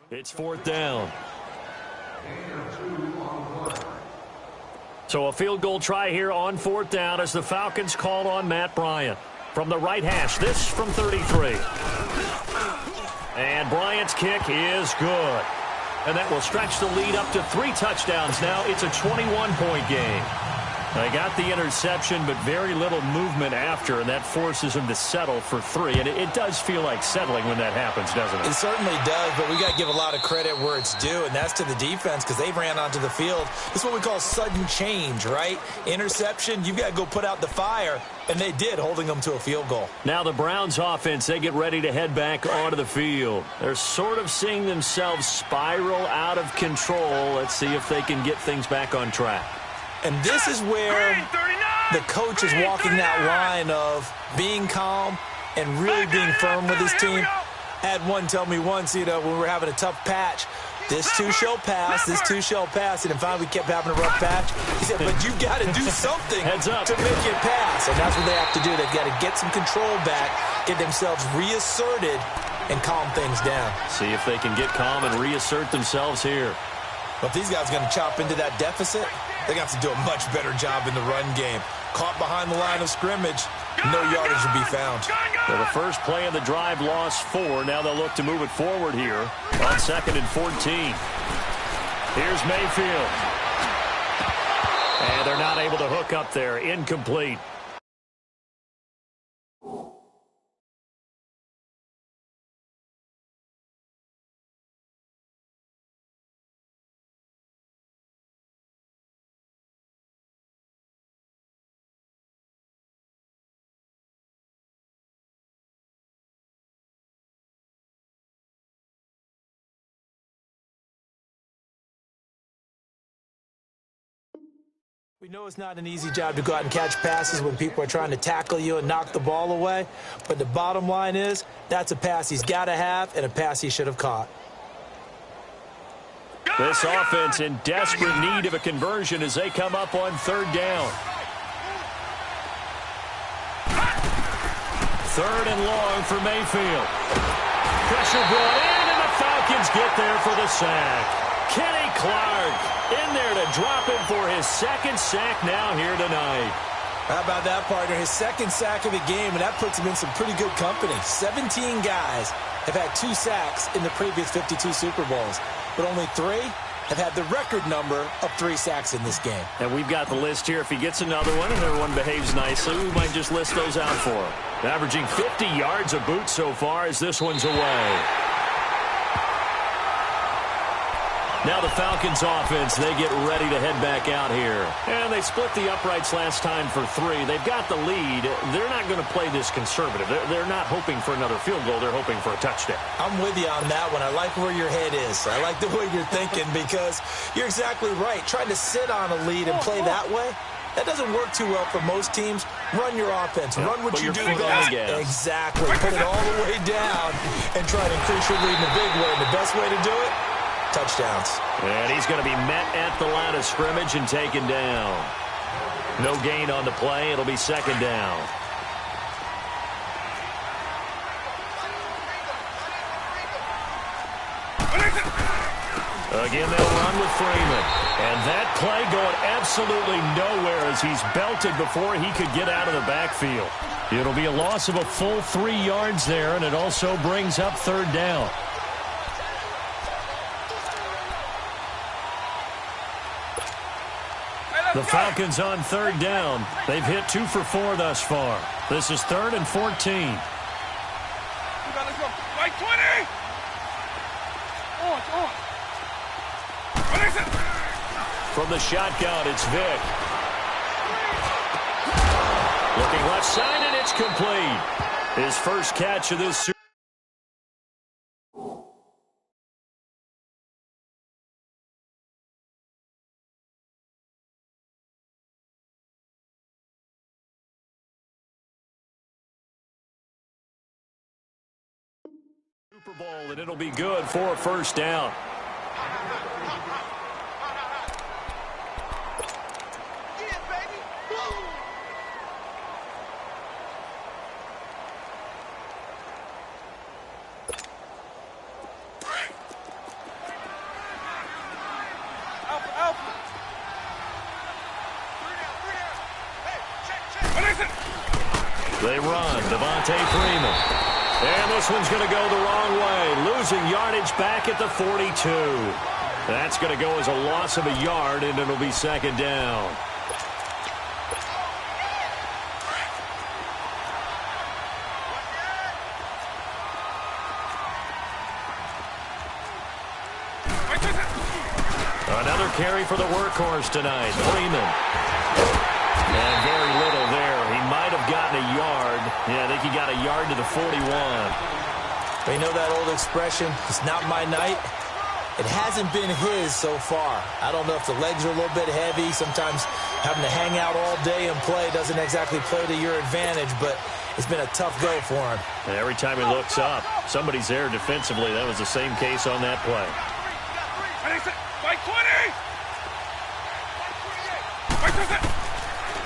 It's 4th down. So a field goal try here on 4th down as the Falcons call on Matt Bryant. From the right hash, this from 33. And Bryant's kick is good. And that will stretch the lead up to 3 touchdowns now. It's a 21-point game. They got the interception, but very little movement after, and that forces them to settle for 3. And it does feel like settling when that happens, doesn't it?
It certainly does, but we got to give a lot of credit where it's due, and that's to the defense because they ran onto the field. It's what we call sudden change, right? Interception, you've got to go put out the fire, and they did, holding them to a field goal.
Now the Browns offense, they get ready to head back onto the field. They're sort of seeing themselves spiral out of control. Let's see if they can get things back on track.
And this is where the coach is walking that line of being calm and really being firm with his team. Had one tell me once, when we were having a tough patch, this too shall pass, this too shall pass. And then finally we kept having a rough patch. He said, but you got to do something to make it pass. And that's what they have to do. They've got to get some control back, get themselves reasserted, and calm things down.
See if they can get calm and reassert themselves here.
But if these guys are going to chop into that deficit, they're going to have to do a much better job in the run game. Caught behind the line of scrimmage, no yardage to be found.
So the first play of the drive lost 4. Now they'll look to move it forward here on 2nd and 14. Here's Mayfield. And they're not able to hook up there. Incomplete.
We know it's not an easy job to go out and catch passes when people are trying to tackle you and knock the ball away. But the bottom line is, that's a pass he's got to have and a pass he should have caught.
This offense in desperate need of a conversion as they come up on 3rd down. 3rd and long for Mayfield. Pressure brought in, and the Falcons get there for the sack. Kenny Clark in there to drop him for his 2nd sack now here tonight.
How about that, partner? His 2nd sack of the game, and that puts him in some pretty good company. 17 guys have had 2 sacks in the previous 52 Super Bowls, but only 3 have had the record number of 3 sacks in this game.
And we've got the list here. If he gets another one and everyone behaves nicely, we might just list those out for him. Averaging 50 yards a boot so far as this one's away. Now the Falcons offense, they get ready to head back out here. And they split the uprights last time for 3. They've got the lead. They're not going to play this conservative. They're not hoping for another field goal. They're hoping for a touchdown.
I'm with you on that one. I like where your head is. I like the way you're thinking because you're exactly right. Trying to sit on a lead and play that way, that doesn't work too well for most teams. Run your offense. Run what you do best. Exactly. Put it all the way down and try to increase your lead in a big way. And the best way to do it, touchdowns.
And he's going to be met at the line of scrimmage and taken down. No gain on the play. It'll be 2nd down. Again, they'll run with Freeman. And that play going absolutely nowhere as he's belted before he could get out of the backfield. It'll be a loss of a full 3 yards there, and it also brings up 3rd down. The Falcons on 3rd down. They've hit 2 for 4 thus far. This is 3rd and 14.
Let's go. Right 20. On.
From the shotgun, it's Vick. Looking left side, and it's complete. His first catch of this Super Bowl, and it'll be good for a 1st down. They run. Devontae Freeman. And this one's going to go the wrong way. Losing yardage back at the 42. That's going to go as a loss of a yard, and it'll be 2nd down. carry for the workhorse tonight, Freeman. And very little there. He might have gotten a yard. Yeah, I think he got a yard to the 41.
You know that old expression, it's not my night? It hasn't been his so far. I don't know if the legs are a little bit heavy. Sometimes having to hang out all day and play doesn't exactly play to your advantage, but it's been a tough go for him.
And every time he looks up, somebody's there defensively. That was the same case on that play.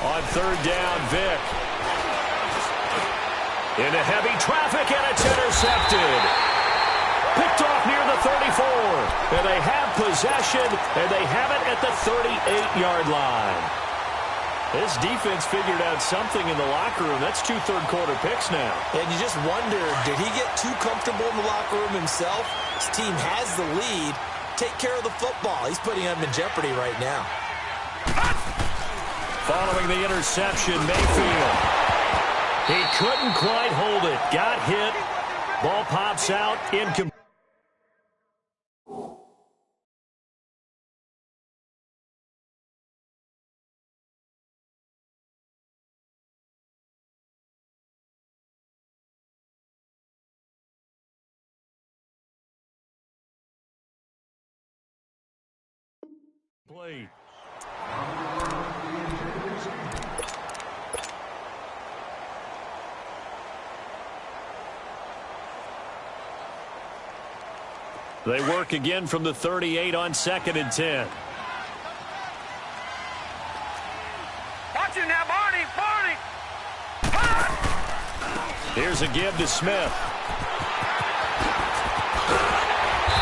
On third down, Vick. Into heavy traffic, and it's intercepted. Picked off near the 34. And they have possession, and they have it at the 38-yard line. This defense figured out something in the locker room. That's 2 third-quarter picks now.
And you just wonder, did he get too comfortable in the locker room himself? His team has the lead. Take care of the football. He's putting them in jeopardy right now.
Following the interception, Mayfield. He couldn't quite hold it. Got hit. Ball pops out. Incomplete. They work again from the 38 on 2nd and 10.
Watch it now, Barney! Barney!
Here's a give to Smith.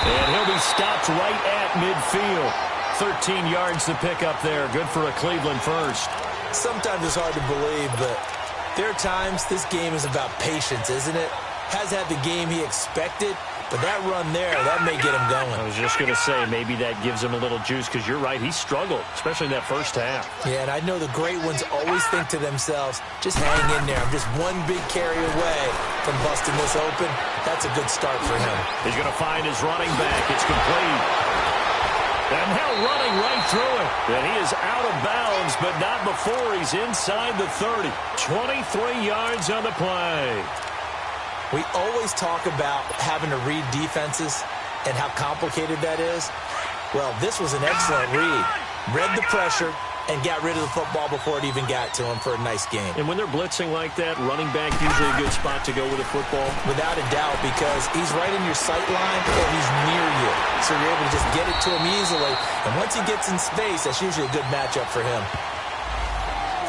And he'll be stopped right at midfield. 13 yards to pick up there. Good for a Cleveland first.
Sometimes it's hard to believe, but there are times this game is about patience, isn't it? Has had the game he expected, but that run there, that may get him going.
I was just going to say, maybe that gives him a little juice, because you're right, he struggled, especially in that first half.
Yeah, and I know the great ones always think to themselves, just hang in there. I'm just one big carry away from busting this open. That's a good start for him.
He's going to find his running back. It's complete. And now running right through it. And he is out of bounds, but not before he's inside the 30. 23 yards on the play.
We always talk about having to read defenses and how complicated that is. Well, this was an excellent read. Read the pressure and got rid of the football before it even got to him for a nice game.
And when they're blitzing like that, running back usually a good spot to go with a football?
Without a doubt, because he's right in your sight line or he's near you. So you're able to just get it to him easily. And once he gets in space, that's usually a good matchup for him.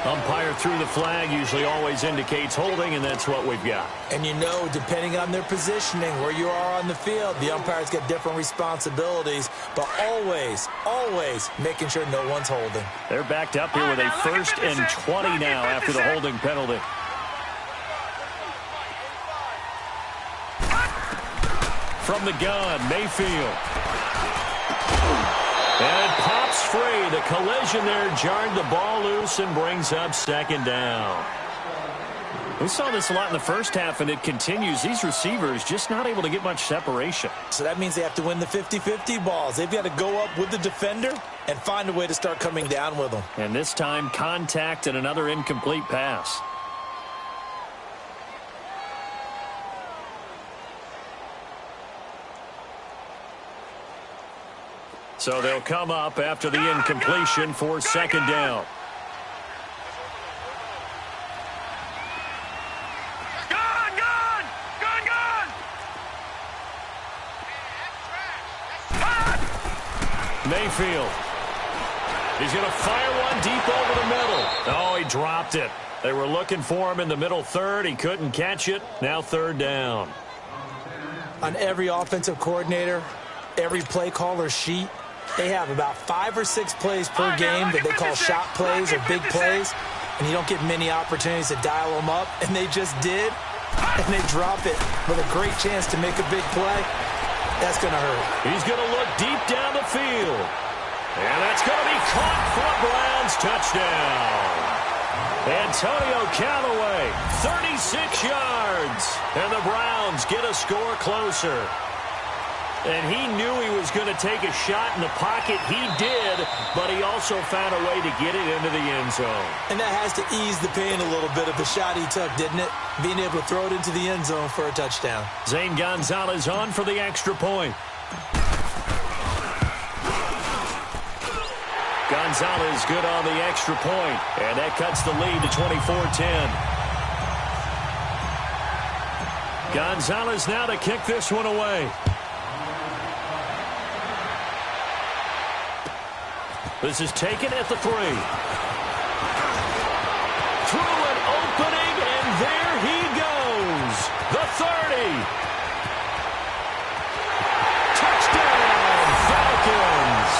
Umpire through the flag usually always indicates holding, and that's what we've got.
And you know, depending on their positioning, where you are on the field, the umpires get different responsibilities, but always, always making sure no one's holding.
They're backed up here with a 1st and 20 now after the holding penalty. From the gun, Mayfield. And it pops free. The collision there jarred the ball loose and brings up 2nd down. We saw this a lot in the first half, and it continues. These receivers just not able to get much separation.
So that means they have to win the 50-50 balls. They've got to go up with the defender and find a way to start coming down with them.
And this time, contact and another incomplete pass. So they'll come up after the incompletion for 2nd down. Mayfield. He's going to fire one deep over the middle. Oh, he dropped it. They were looking for him in the middle 3rd. He couldn't catch it. Now 3rd down.
On every offensive coordinator, every play caller sheet, they have about 5 or 6 plays per game that they call shot plays or big plays, and you don't get many opportunities to dial them up, and they just did, and they drop it with a great chance to make a big play. That's going to hurt.
He's going to look deep down the field, and that's going to be caught for a Browns touchdown. Antonio Callaway, 36 yards, and the Browns get a score closer. And he knew he was going to take a shot in the pocket. He did, but he also found a way to get it into the end zone.
And that has to ease the pain a little bit of the shot he took, didn't it? Being able to throw it into the end zone for a touchdown.
Zane Gonzalez on for the extra point. Gonzalez good on the extra point, and that cuts the lead to 24-10. Gonzalez now to kick this one away. This is taken at the 3. Through an opening, and there he goes. The 30. Touchdown, Falcons.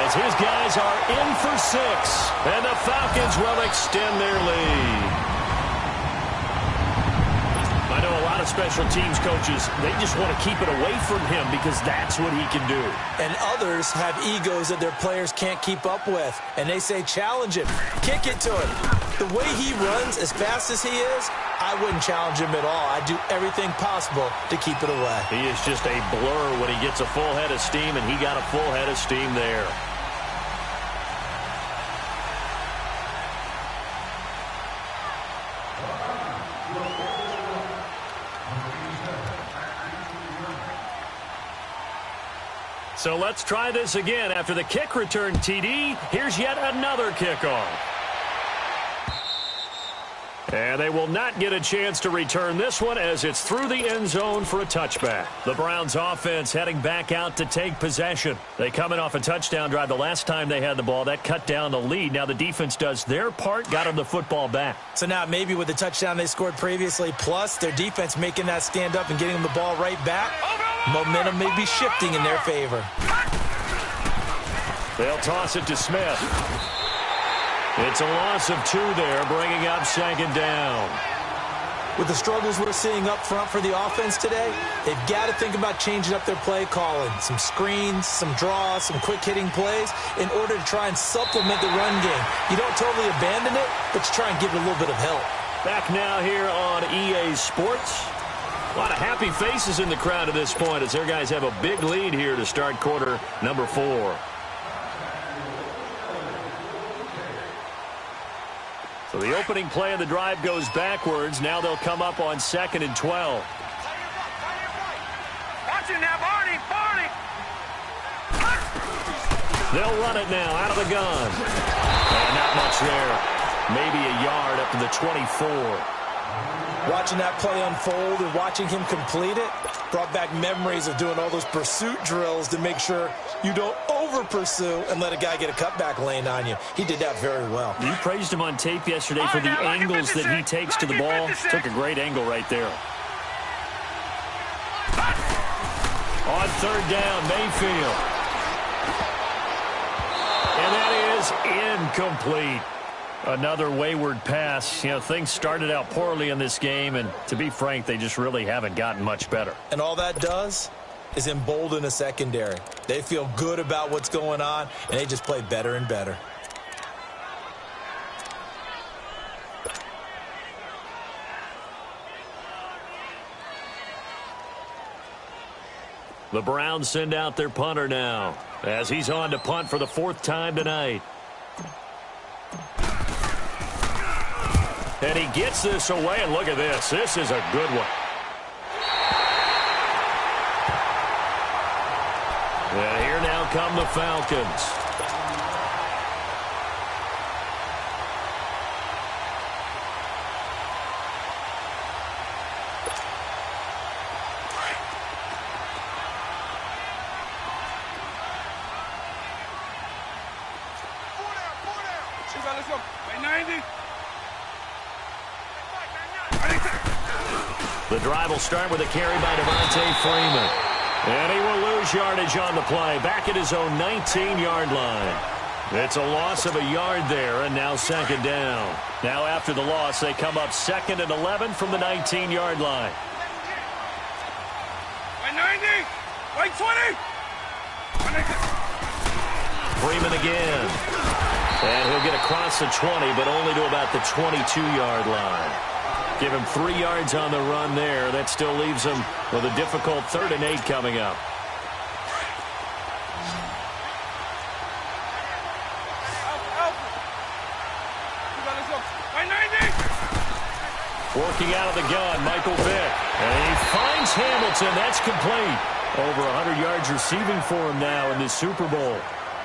As his guys are in for 6, and the Falcons will extend their lead. I know a lot of special teams coaches, they just want to keep it away from him because that's what he can do.
And others have egos that their players can't keep up with. And they say, challenge him, kick it to him. The way he runs as fast as he is, I wouldn't challenge him at all. I'd do everything possible to keep it away.
He is just a blur when he gets a full head of steam, and he got a full head of steam there. So let's try this again. After the kick return TD, here's yet another kickoff. And they will not get a chance to return this one as it's through the end zone for a touchback. The Browns offense heading back out to take possession. They come in off a touchdown drive the last time they had the ball. That cut down the lead. Now the defense does their part, got them the football back.
So now maybe with the touchdown they scored previously, plus their defense making that stand up and getting them the ball right back, momentum may be shifting in their favor.
They'll toss it to Smith. It's a loss of 2 there, bringing up second down.
With the struggles we're seeing up front for the offense today, they've got to think about changing up their play calling. Some screens, some draws, some quick-hitting plays in order to try and supplement the run game. You don't totally abandon it, but you try and give it a little bit of help.
Back now here on EA Sports. A lot of happy faces in the crowd at this point as their guys have a big lead here to start quarter number 4. So the opening play of the drive goes backwards. Now they'll come up on 2nd and 12.
Watch it now, Barney!
They'll run it now out of the gun. And not much there. Maybe a yard up to the 24.
Watching that play unfold and watching him complete it brought back memories of doing all those pursuit drills to make sure you don't over-pursue and let a guy get a cutback lane on you. He did that very well.
You praised him on tape yesterday for the angles that he takes to the ball. Took a great angle right there. On 3rd down, Mayfield. And that is incomplete. Another wayward pass. You know, things started out poorly in this game, and to be frank, they just really haven't gotten much better.
And all that does is embolden a secondary. They feel good about what's going on, and they just play better and better.
The Browns send out their punter now as he's on to punt for the 4th time tonight. And he gets this away, and look at this. This is a good one. And here now come the Falcons.
Let's go. 90.
The drive will start with a carry by Devontae Freeman. And he will lose yardage on the play. Back at his own 19-yard line. It's a loss of a yard there, and now 2nd down. Now after the loss, they come up 2nd and 11 from the 19-yard line.
90. 20.
Freeman again. And he'll get across the 20, but only to about the 22-yard line. Give him 3 yards on the run there. That still leaves him with a difficult 3rd and 8 coming up. Working out of the gun, Michael Vick. And he finds Hamilton. That's complete. Over 100 yards receiving for him now in this Super Bowl.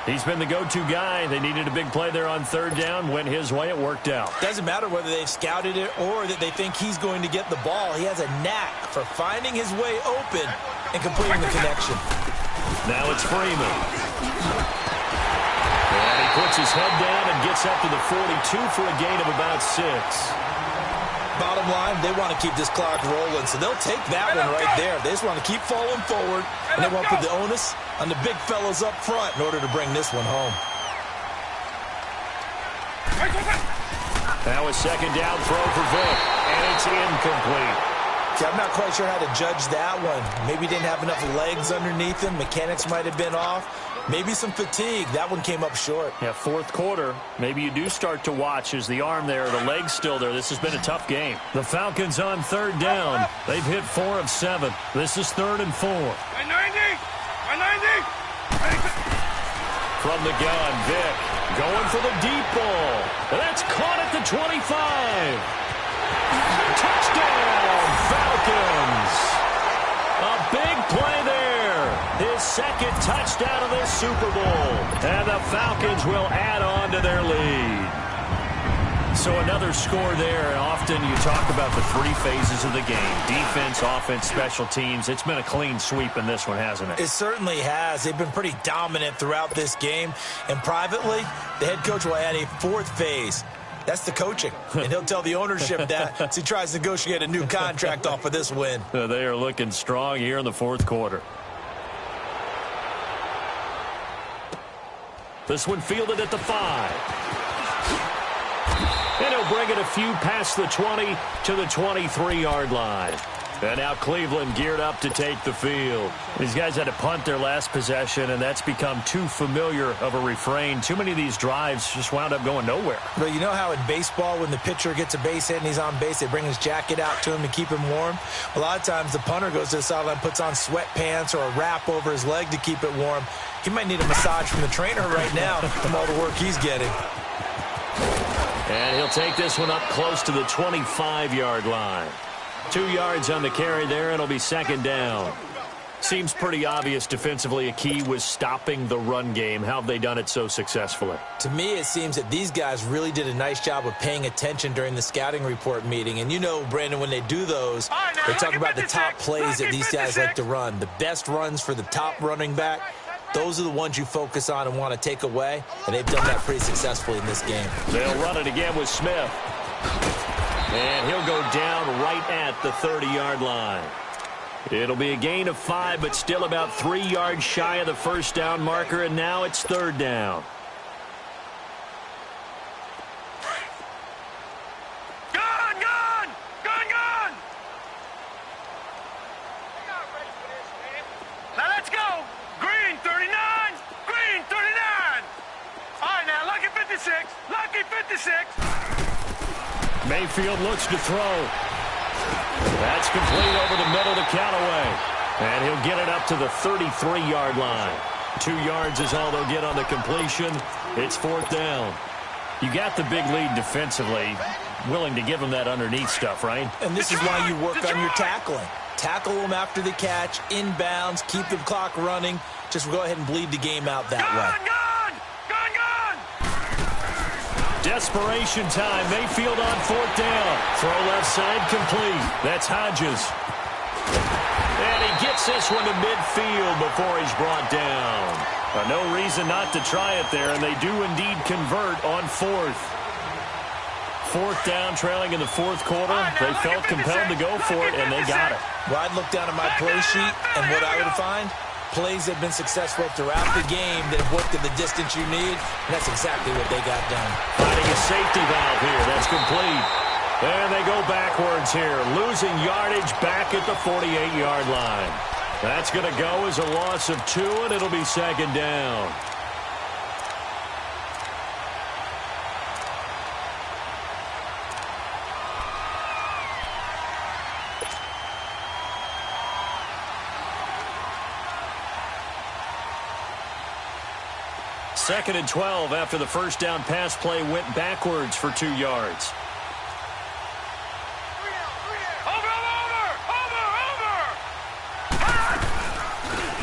He's been the go-to guy. They needed a big play there on third down. Went his way. It worked out.
Doesn't matter whether they've scouted it or that they think he's going to get the ball. He has a knack for finding his way open and completing the connection.
Now it's Freeman. And he puts his head down and gets up to the 42 for a gain of about 6.
Bottom line, they want to keep this clock rolling, so they'll take that one right there. They just want to keep falling forward, and they want to put the onus on the big fellas up front in order to bring this one home.
Now a second down throw for Vick, and it's incomplete.
See, I'm not quite sure how to judge that one. Maybe he didn't have enough legs underneath him. Mechanics might have been off. Maybe some fatigue. That one came up short.
Yeah, fourth quarter. Maybe you do start to watch as the arm there, the leg's still there. This has been a tough game. The Falcons on third down. They've hit 4 of 7. This is 3rd and 4.
190! 190!
From the gun, Vick going for the deep ball. And that's caught at the 25. Touchdown, Falcons. A big play there. His second touchdown of this Super Bowl. And the Falcons will add on to their lead. So another score there. And often you talk about the 3 phases of the game. Defense, offense, special teams. It's been a clean sweep in this one, hasn't it?
It certainly has. They've been pretty dominant throughout this game. And privately, the head coach will add a 4th phase. That's the coaching. And he'll tell the ownership that as he tries to negotiate a new contract off of this win.
They are looking strong here in the 4th quarter. This one fielded at the 5. And he'll bring it a few past the 20 to the 23-yard line. And now Cleveland geared up to take the field. These guys had to punt their last possession, and that's become too familiar of a refrain. Too many of these drives just wound up going nowhere.
But you know how in baseball, when the pitcher gets a base hit and he's on base, they bring his jacket out to him to keep him warm? A lot of times the punter goes to the sideline, puts on sweatpants or a wrap over his leg to keep it warm. He might need a massage from the trainer right now from all the work he's getting.
And he'll take this one up close to the 25-yard line. 2 yards on the carry there, and it'll be 2nd down. Seems pretty obvious defensively a key was stopping the run game. How have they done it so successfully?
To me, it seems that these guys really did a nice job of paying attention during the scouting report meeting. And you know, Brandon, when they do those, they talk about the top plays that these guys like to run. The best runs for the top running back, those are the ones you focus on and want to take away. And they've done that pretty successfully in this game.
They'll run it again with Smith. And he'll go down right at the 30-yard line. It'll be a gain of 5, but still about 3 yards shy of the first down marker, and now it's 3rd down.
Gun! Gun! Gun! Gun! Now let's go! Green 39! Green 39! All right, now, lucky 56! Lucky 56!
Mayfield looks to throw. That's complete over the middle to Callaway. And he'll get it up to the 33-yard line. 2 yards is all they'll get on the completion. It's 4th down. You got the big lead defensively. Willing to give them that underneath stuff, right?
And this is why you work on your tackling. Tackle them after the catch, inbounds, keep the clock running. Just go ahead and bleed the game out that way.
Desperation time. Mayfield on 4th down. Throw left side complete. That's Hodges. And he gets this one to midfield before he's brought down. No reason not to try it there, and they do indeed convert on 4th. 4th down, trailing in the 4th quarter. They felt compelled to go for it, and they got it.
Well, I'd look down at my play sheet, and what I would find, plays that have been successful throughout the game that have worked at the distance you need, and that's exactly what they got done.
Finding a safety valve here. That's complete. And they go backwards here, losing yardage back at the 48-yard line. That's going to go as a loss of 2, and it'll be 2nd down. Second and 12 after the first down pass play went backwards for 2 yards.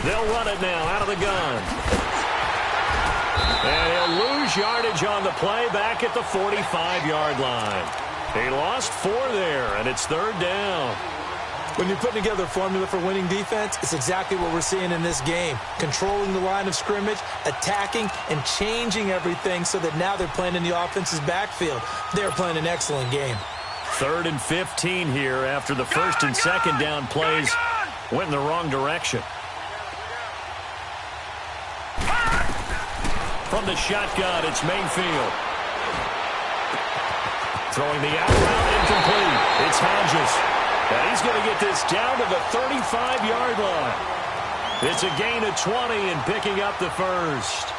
They'll run it now out of the gun. And he'll lose yardage on the play back at the 45-yard line. He lost 4 there, and it's 3rd down.
When you're putting together a formula for winning defense, it's exactly what we're seeing in this game. Controlling the line of scrimmage, attacking, and changing everything so that now they're playing in the offense's backfield. They're playing an excellent game.
3rd and 15 here after the 1st and 2nd down plays went in the wrong direction. From the shotgun, it's Mayfield. Throwing the out route incomplete. It's Hodges. And he's going to get this down to the 35-yard line. It's a gain of 20 and picking up the 1st.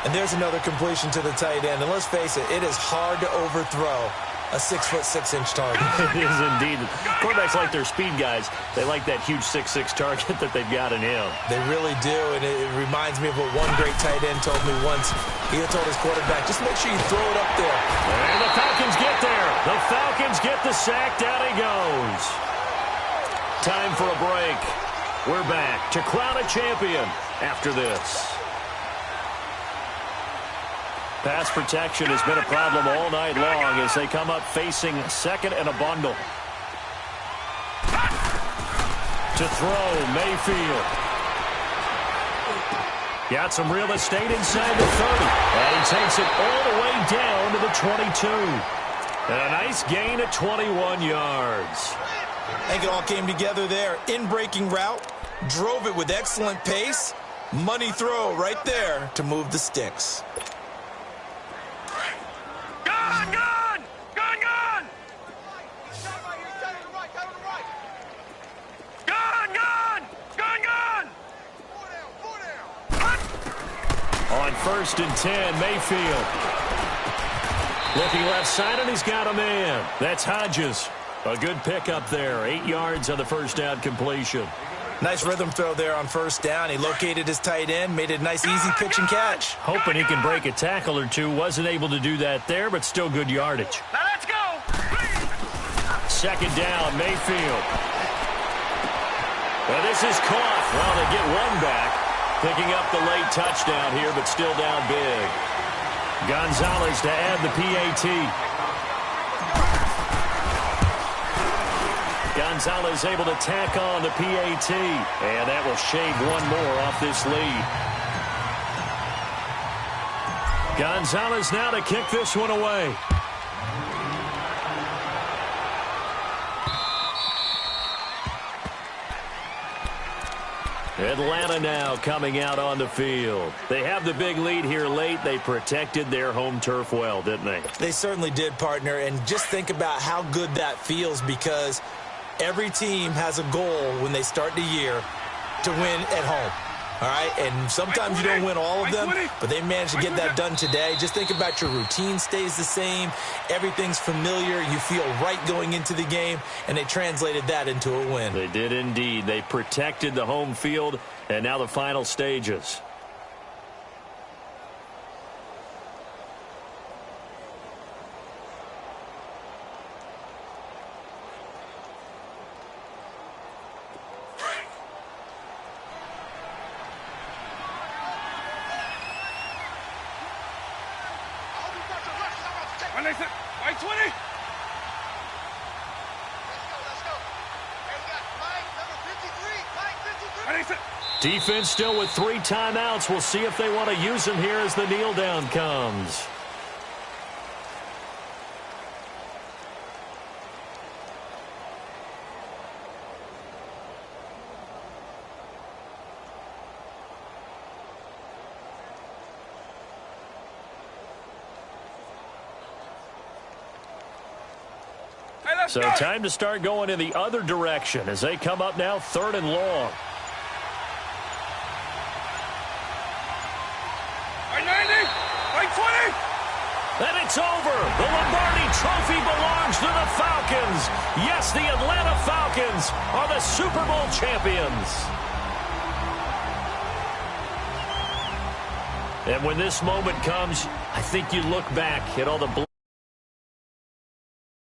And there's another completion to the tight end. And let's face it, it is hard to overthrow a 6'6" target.
It is indeed. Quarterbacks like their speed guys. They like that huge 6'6" target that they've got in him.
They really do, and it reminds me of what one great tight end told me once. He had told his quarterback, just make sure you throw it up there.
And the Falcons get there. The Falcons get the sack. Down he goes. Time for a break. We're back to crown a champion after this. Pass protection has been a problem all night long as they come up facing 2nd and a bundle. To throw, Mayfield. Got some real estate inside the 30. And he takes it all the way down to the 22. And a nice gain of 21 yards.
I think it all came together there. In-breaking route, drove it with excellent pace. Money throw right there to move the sticks.
On 1st and 10, Mayfield. Looking left side, and he's got a man. That's Hodges. A good pickup there. 8 yards on the 1st down completion.
Nice rhythm throw there on 1st down. He located his tight end, made it a nice, easy pitch and catch.
Hoping he can break a tackle or two. Wasn't able to do that there, but still good yardage.
Now let's go.
2nd down, Mayfield. Well, this is caught. Well, they get one back. Picking up the late touchdown here, but still down big. Gonzalez to add the PAT. Gonzalez able to tack on the PAT. And that will shave one more off this lead. Gonzalez now to kick this one away. Atlanta now coming out on the field. They have the big lead here late. They protected their home turf well, didn't they?
They certainly did, partner. And just think about how good that feels, because every team has a goal when they start the year to win at home. All right, and sometimes you don't win all of them, but they managed to get that done today. Just think about your routine stays the same. Everything's familiar. You feel right going into the game, and they translated that into a win.
They did indeed. They protected the home field, and now the final stages.
White 20. Let's go. Hey, we got Mike, number 53. Mike 53.
Defense still with 3 timeouts. We'll see if they want to use them here as the kneel down comes. So time to start going in the other direction as they come up now 3rd and long.
White 90. White 20.
And it's over. The Lombardi Trophy belongs to the Falcons. Yes, the Atlanta Falcons are the Super Bowl champions. And when this moment comes, I think you look back at all the